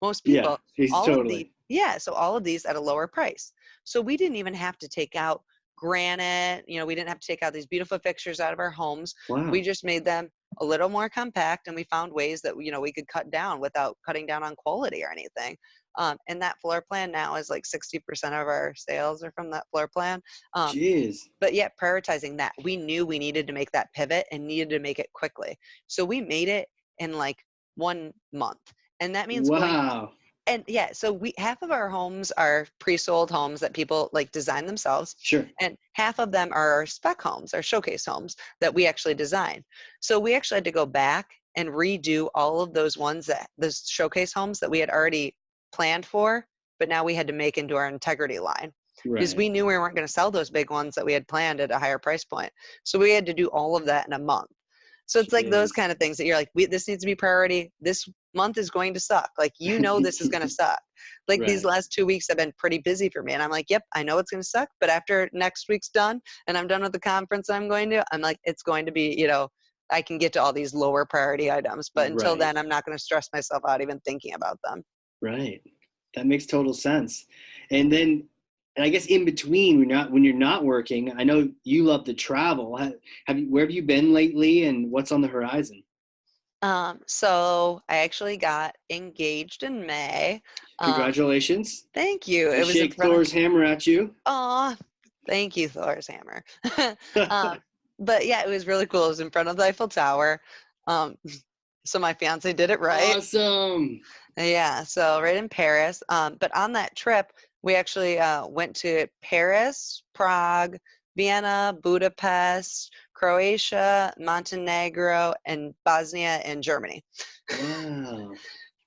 B: most people.
A: Yeah, totally.
B: So all of these at a lower price. So we didn't even have to take out granite, we didn't have to take out these beautiful fixtures out of our homes.
A: Wow.
B: We just made them a little more compact, and we found ways that, we could cut down without cutting down on quality or anything. And that floor plan now is like 60% of our sales are from that floor plan.
A: Jeez.
B: But yet prioritizing that, we knew we needed to make that pivot and needed to make it quickly. So we made it in like 1 month. And that means so half of our homes are pre-sold homes that people like design themselves.
A: Sure.
B: And half of them are our spec homes, our showcase homes that we actually design. So we actually had to go back and redo all of those those showcase homes that we had already planned for, but now we had to make into our integrity line. Because we knew we weren't going to sell those big ones that we had planned at a higher price point. So we had to do all of that in a month. So it's like those kind of things that you're like, this needs to be priority. This month is going to suck. Like, this is going to suck. Like these last 2 weeks have been pretty busy for me. And I'm like, yep, I know it's going to suck. But after next week's done and I'm done with the conference I'm going to, I'm like, it's going to be, I can get to all these lower priority items. But until then, I'm not going to stress myself out even thinking about them.
A: Right. That makes total sense. And then, and I guess in between, when you're not working, I know you love to travel. Where have you been lately, and what's on the horizon?
B: So I actually got engaged in May.
A: Congratulations.
B: Thank you.
A: It was shake Thor's hammer at you.
B: Aw, thank you, Thor's hammer. But yeah, it was really cool. It was in front of the Eiffel Tower. So my fiance did it right.
A: Awesome.
B: Yeah, so right in Paris. But on that trip, we actually went to Paris, Prague, Vienna, Budapest, Croatia, Montenegro, and Bosnia and Germany.
A: Wow.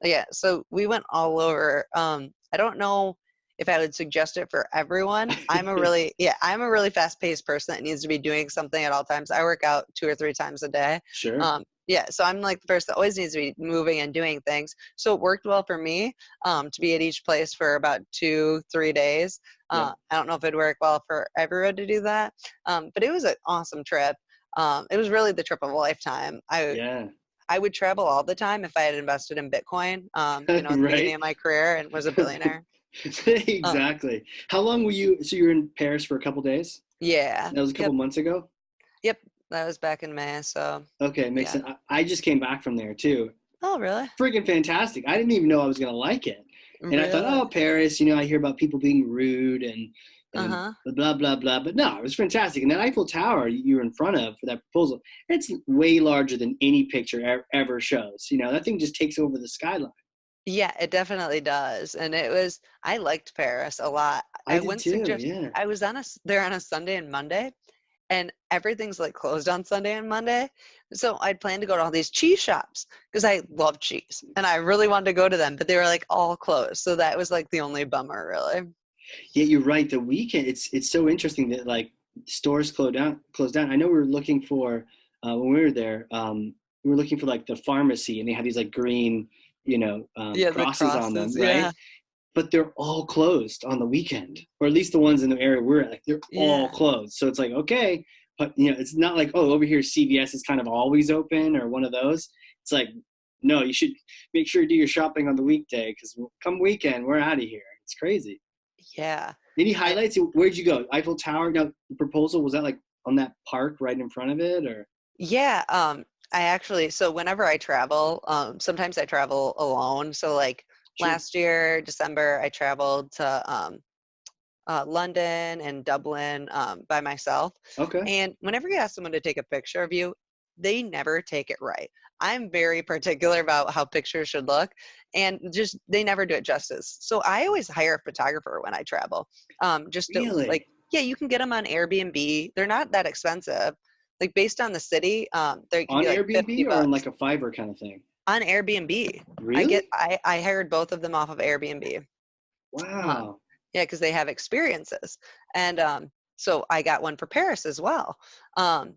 B: Yeah, so we went all over. I don't know if I would suggest it for everyone. I'm a really fast-paced person that needs to be doing something at all times. I work out 2 or 3 times a day.
A: Sure.
B: Yeah, so I'm like the person that always needs to be moving and doing things. So it worked well for me to be at each place for about 2-3 days. I don't know if it'd work well for everyone to do that, but it was an awesome trip. It was really the trip of a lifetime. I would travel all the time if I had invested in Bitcoin, at the beginning of my career and was a billionaire.
A: Exactly. How long were you? So you were in Paris for a couple days?
B: Yeah.
A: That was a couple months ago?
B: Yep. That was back in May. So.
A: Okay. Makes sense. I just came back from there too.
B: Oh, really?
A: Freaking fantastic. I didn't even know I was going to like it. And I thought, oh, Paris, I hear about people being rude and blah, blah, blah. But no, it was fantastic. And that Eiffel Tower you were in front of for that proposal, it's way larger than any picture ever shows. That thing just takes over the skyline.
B: Yeah, it definitely does. And I liked Paris a lot.
A: I
B: I
A: did
B: wouldn't
A: too.
B: suggest,
A: Yeah.
B: I was there on a Sunday and Monday, and everything's like closed on Sunday and Monday. So I'd planned to go to all these cheese shops because I love cheese and I really wanted to go to them, but they were like all closed. So that was like the only bummer, really.
A: Yeah, you're right. The weekend, it's so interesting that like stores close down. I know we were looking for when we were there. We were looking for like the pharmacy, and they have these like green,
B: Yeah, the
A: crosses on them,
B: crosses.
A: right?
B: Yeah.
A: But they're all closed on the weekend, or at least the ones in the area we're at. Like they're all
B: Yeah.
A: closed. So it's like okay, but it's not like oh over here CVS is kind of always open or one of those. It's like no, you should make sure you do your shopping on the weekday because come weekend we're out of here. It's crazy.
B: Yeah.
A: Any
B: And
A: highlights? Where'd you go? Eiffel Tower. Now, the proposal was that like on that park right in front of it, or?
B: yeah, I actually, so whenever I travel, sometimes I travel alone. So like
A: Sure.
B: last year, December, I traveled to London and Dublin by myself.
A: Okay.
B: And whenever you ask someone to take a picture of you, they never take it right. I'm very particular about how pictures should look, and just they never do it justice. So I always hire a photographer when I travel. Just to like,
A: Really?
B: yeah, you can get them on Airbnb. They're not that expensive. Like based on the city, they can
A: On
B: be like 50
A: Airbnb or on
B: bucks
A: like a Fiverr kind of thing?
B: on Airbnb.
A: Really?
B: I hired both of them off of Airbnb. Um,
A: Wow.
B: yeah, because they have experiences. And so I got one for Paris as well. Um,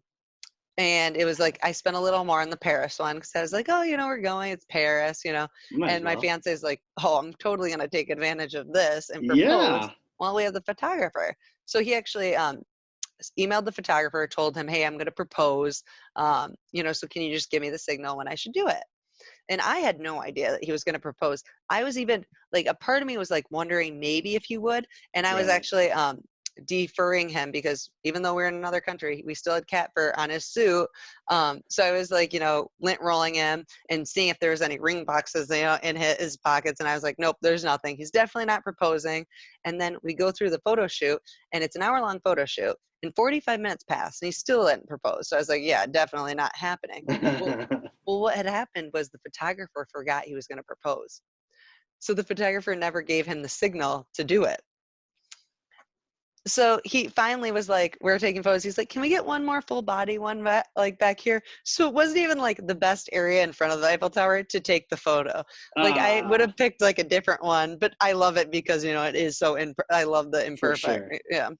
B: and it was like I spent a little more on the Paris one because I was like, oh, we're going, it's Paris.
A: Might as
B: And my
A: well.
B: fiance is like, oh, I'm totally gonna take advantage of this and propose
A: Yeah.
B: while we have the photographer. So he actually emailed the photographer, told him, hey, I'm gonna propose. So can you just give me the signal when I should do it? And I had no idea that he was going to propose. I was even like, a part of me was like wondering maybe if he would. And I was
A: Right.
B: actually deferring him because even though we're in another country, we still had cat fur on his suit. So I was like, lint rolling him and seeing if there was any ring boxes, in his pockets. And I was like, nope, there's nothing. He's definitely not proposing. And then we go through the photo shoot, and it's an hour-long photo shoot. And 45 minutes passed, and he still hadn't proposed. So I was like, yeah, definitely not happening. Well, well, what had happened was the photographer forgot he was going to propose. So the photographer never gave him the signal to do it. So he finally was like, we're taking photos. He's like, can we get one more full body one like back here? So it wasn't even like the best area in front of the Eiffel Tower to take the photo. Like I would
A: Ah,
B: have picked like a different one, but I love it because, it is so, I love the
A: for
B: imperfect.
A: sure.
B: Yeah.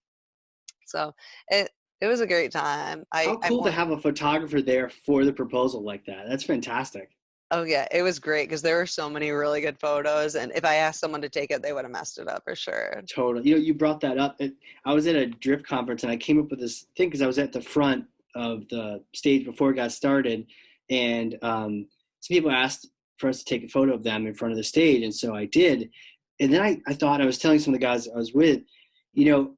B: So it, it was a great time.
A: How
B: I
A: cool to
B: won.
A: have a photographer there for the proposal like that. That's fantastic.
B: Oh yeah, it was great because there were so many really good photos, and if I asked someone to take it, they would have messed it up for sure.
A: Totally. You brought that up. I was at a drift conference and I came up with this thing because I was at the front of the stage before it got started, and some people asked for us to take a photo of them in front of the stage, and so I did. And then I thought I was telling some of the guys I was with, you know,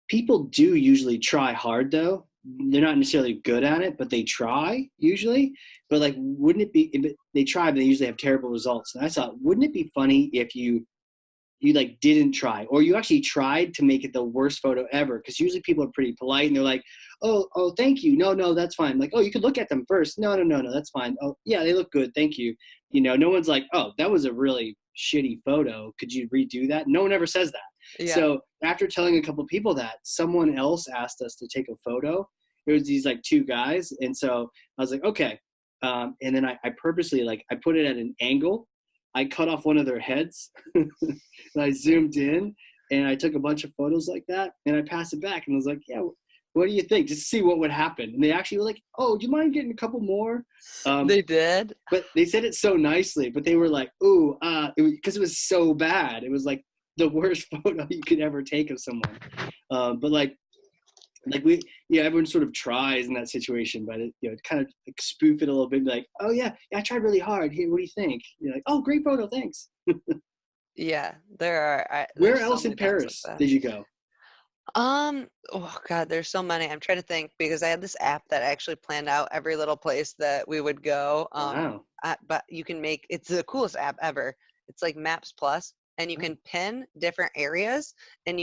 A: people do usually try hard though. They're not necessarily good at it, but they try usually. But like, wouldn't it be? If they try, but they usually have terrible results. And I thought, wouldn't it be funny if you like didn't try or you actually tried to make it the worst photo ever because usually people are pretty polite and they're like oh thank you no that's fine like oh you could look at them first no that's fine oh yeah they look good thank you no one's like oh that was a really shitty photo could you redo that no one ever says that
B: Yeah.
A: so after telling a couple people that someone else asked us to take a photo it was these like two guys and so I was like okay and then I purposely like I put it at an angle I cut off one of their heads and I zoomed in and I took a bunch of photos like that and I passed it back and I was like, yeah, what do you think? Just to see what would happen. And they actually were like, oh, do you mind getting a couple more?
B: They did.
A: But they said it so nicely, but they were like, ooh, because it was so bad. It was like the worst photo you could ever take of someone. But like we everyone sort of tries in that situation but it kind of like spoof it a little bit like oh yeah I tried really hard here what do you think you're like oh great photo thanks
B: Yeah,
A: where
B: there's so
A: else in
B: many times like
A: Paris
B: that.
A: did you go
B: Oh God, there's so many. I'm trying to think because I had this app that actually planned out every little place that we would go.
A: wow
B: But you can it's the coolest app ever. It's like Maps Plus, and you
A: oh,
B: can pin different areas, and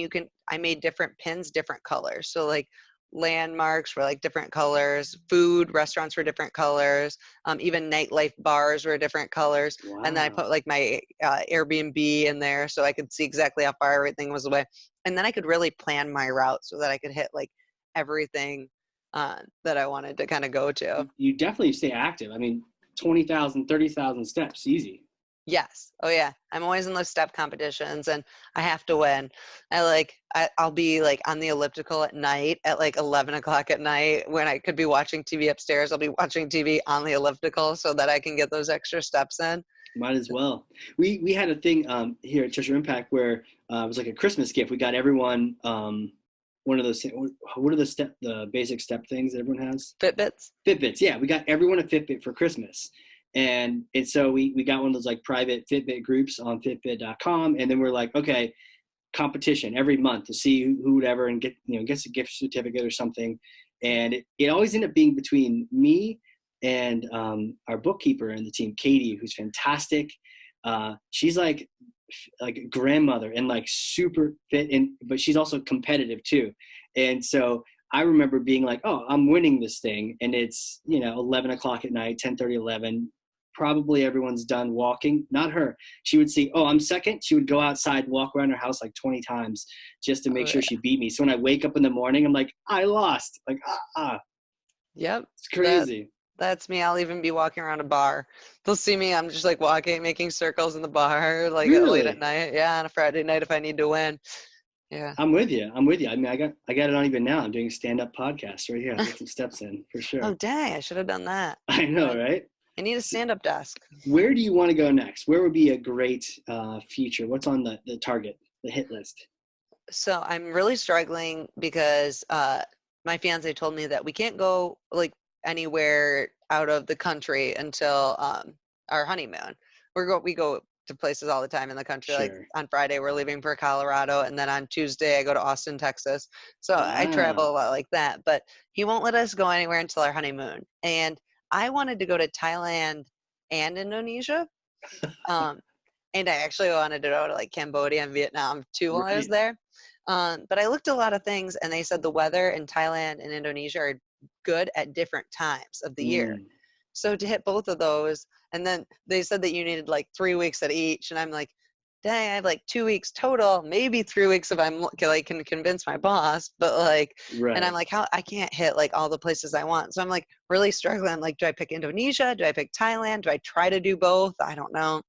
B: I made different pins, different colors. So like landmarks were like different colors, food, restaurants were different colors, even nightlife bars were different colors.
A: Wow.
B: And then I put like my Airbnb in there so I could see exactly how far everything was away. And then I could really plan my route so that I could hit like everything that I wanted to kind of go to.
A: You definitely stay active. I mean, 20,000, 30,000 steps, easy.
B: Yes. Oh yeah. I'm always in those step competitions and I have to win. I'll be like on the elliptical at night at like 11 o'clock at night when I could be watching TV upstairs. I'll be watching TV on the elliptical so that I can get those extra steps in.
A: Might as well. We had a thing here at Treasure Impact where it was like a Christmas gift. We got everyone one of those, what are the basic step things that everyone has? Fitbits. Yeah. We got everyone a Fitbit for Christmas. And so we got one of those like private Fitbit groups on Fitbit.com. And then we're like, okay, competition every month to see who would ever and gets a gift certificate or something. And it always ended up being between me and our bookkeeper and the team, Katie, who's fantastic. She's like a grandmother and like super fit, but she's also competitive too. And so I remember being like, oh, I'm winning this thing. And it's, 11 o'clock at night, 10:30, 11. Probably everyone's done walking. Not her. She would see, oh, I'm second. She would go outside, walk around her house like 20 times just to make sure she beat me. So when I wake up in the morning, I'm like, I lost. Like,
B: Yep.
A: It's crazy.
B: That's me. I'll even be walking around a bar. They'll see me. I'm just like walking, making circles in the bar, like
A: really?
B: Late at night. Yeah, on a Friday night if I need to win. Yeah.
A: I'm with you. I mean, I got it on even now. I'm doing a stand-up podcast right here. I get some steps in for sure.
B: Oh, dang. I should have done that.
A: I know, right?
B: I need a stand-up desk.
A: Where do you want to go next? Where would be a great feature? What's on the target, the hit list?
B: So I'm really struggling because my fiance told me that we can't go like anywhere out of the country until our honeymoon. We go to places all the time in the country. Sure. Like on Friday, we're leaving for Colorado. And then on Tuesday, I go to Austin, Texas. So I travel a lot like that. But he won't let us go anywhere until our honeymoon. And I wanted to go to Thailand and Indonesia. And I actually wanted to go to like Cambodia and Vietnam too while I was there. But I looked at a lot of things and they said the weather in Thailand and Indonesia are good at different times of the year. So to hit both of those, and then they said that you needed like 3 weeks at each. And I'm like, dang, I have like 2 weeks total, maybe 3 weeks if I'm like can convince my boss, but like, right. And I'm like, how I can't hit like all the places I want. So I'm like really struggling. I'm like, do I pick Indonesia? Do I pick Thailand? Do I try to do both? I don't know.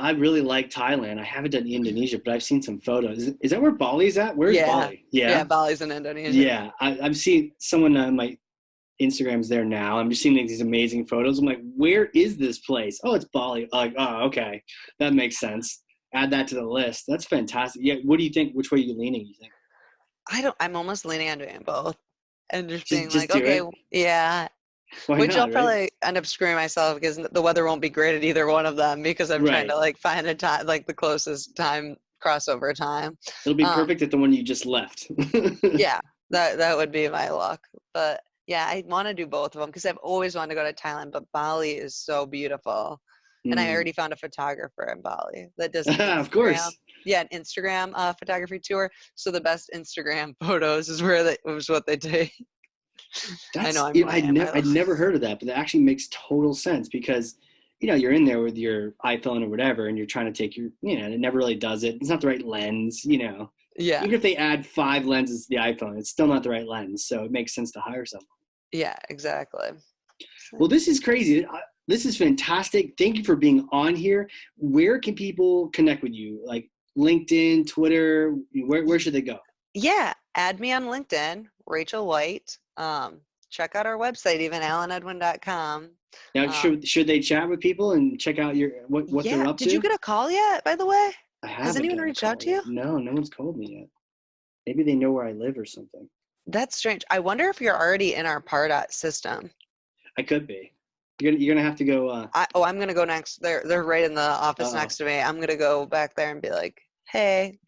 A: I really like Thailand. I haven't done Indonesia, but I've seen some photos. Is that where Bali's at? Where's Bali?
B: Yeah, Bali's in Indonesia.
A: Yeah, I've seen someone on my Instagram's there now. I'm just seeing these amazing photos. I'm like, where is this place? Oh, it's Bali. Like, oh, okay. That makes sense. Add that to the list. That's fantastic. Yeah. What do you think? Which way are you leaning, you think?
B: I'm almost leaning on doing both. And just being like, okay, yeah. Which
A: not,
B: I'll probably end up screwing myself because the weather won't be great at either one of them because I'm trying to like find a time, like the closest time crossover time.
A: It'll be perfect at the one you just left.
B: Yeah, that would be my luck. But yeah, I want to do both of them because I've always wanted to go to Thailand, but Bali is so beautiful. And I already found a photographer in Bali that does
A: of course.
B: Yeah, an Instagram photography tour. So the best Instagram photos is what they take.
A: I know. I'd never heard of that, but that actually makes total sense because, you're in there with your iPhone or whatever, and you're trying to take your, and it never really does it. It's not the right lens, Yeah. Even if they add 5 lenses to the iPhone, it's still not the right lens. So it makes sense to hire someone.
B: Yeah, exactly.
A: Well, this is crazy. This is fantastic. Thank you for being on here. Where can people connect with you? Like LinkedIn, Twitter, where should they go?
B: Yeah. Add me on LinkedIn, Rachel White. Check out our website, even alanedwin.com.
A: Now, should they chat with people and check out what they're up to?
B: Did you get a call yet, by the way?
A: I haven't.
B: Has anyone reached out to you?
A: No one's called me yet. Maybe they know where I live or something.
B: That's strange. I wonder if you're already in our Pardot system.
A: I could be. You're gonna have to go.
B: I'm gonna go next. They're right in the office next to me. I'm gonna go back there and be like, hey.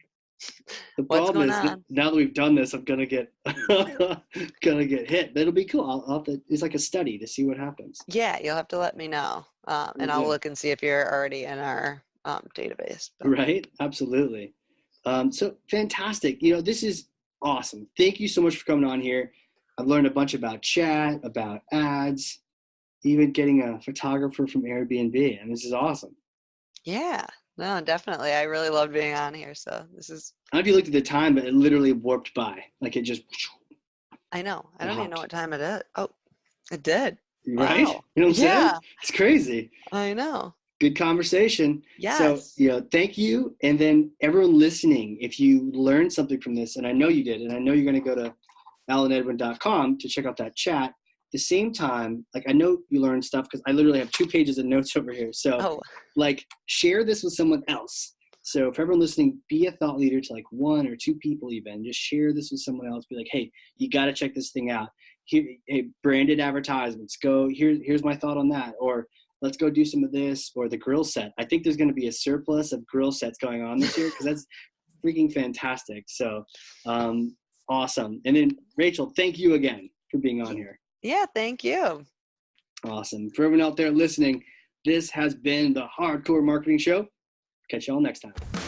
A: The problem is that now that we've done this, I'm gonna get hit. But it'll be cool. I'll have to, it's like a study to see what happens.
B: Yeah, you'll have to let me know, and I'll look and see if you're already in our database.
A: Right? Absolutely. So fantastic. This is Awesome. Thank you so much for coming on here. I've learned a bunch about chat, about ads, even getting a photographer from Airbnb, and this is awesome.
B: Yeah, no, definitely. I really loved being on here. So this is.
A: I don't know if you looked at the time, but it literally warped by. Like it just.
B: I know. I
A: It
B: don't even know
A: hopped.
B: what time it is. Oh, it did.
A: Right?
B: Wow.
A: You know what I'm saying?
B: Yeah,
A: It's crazy.
B: I know.
A: Good conversation. So,
B: Yes.
A: thank you. And then everyone listening, if you learned something from this, and I know you did, and I know you're going to go to alanedwin.com to check out that chat. At the same time, like I know you learned stuff because I literally have 2 pages of notes over here. So
B: Oh,
A: like share this with someone else. So for everyone listening, be a thought leader to like 1 or 2 people even. Just share this with someone else. Be like, hey, you got to check this thing out. Here, hey, branded advertisements. Go, here's my thought on that. Or let's go do some of this, or the grill set. I think there's going to be a surplus of grill sets going on this year because that's freaking fantastic. So awesome. And then Rachel, thank you again for being on here.
B: yeah, thank you.
A: Awesome. For everyone out there listening, this has been the Hardcore Marketing Show. Catch y'all next time.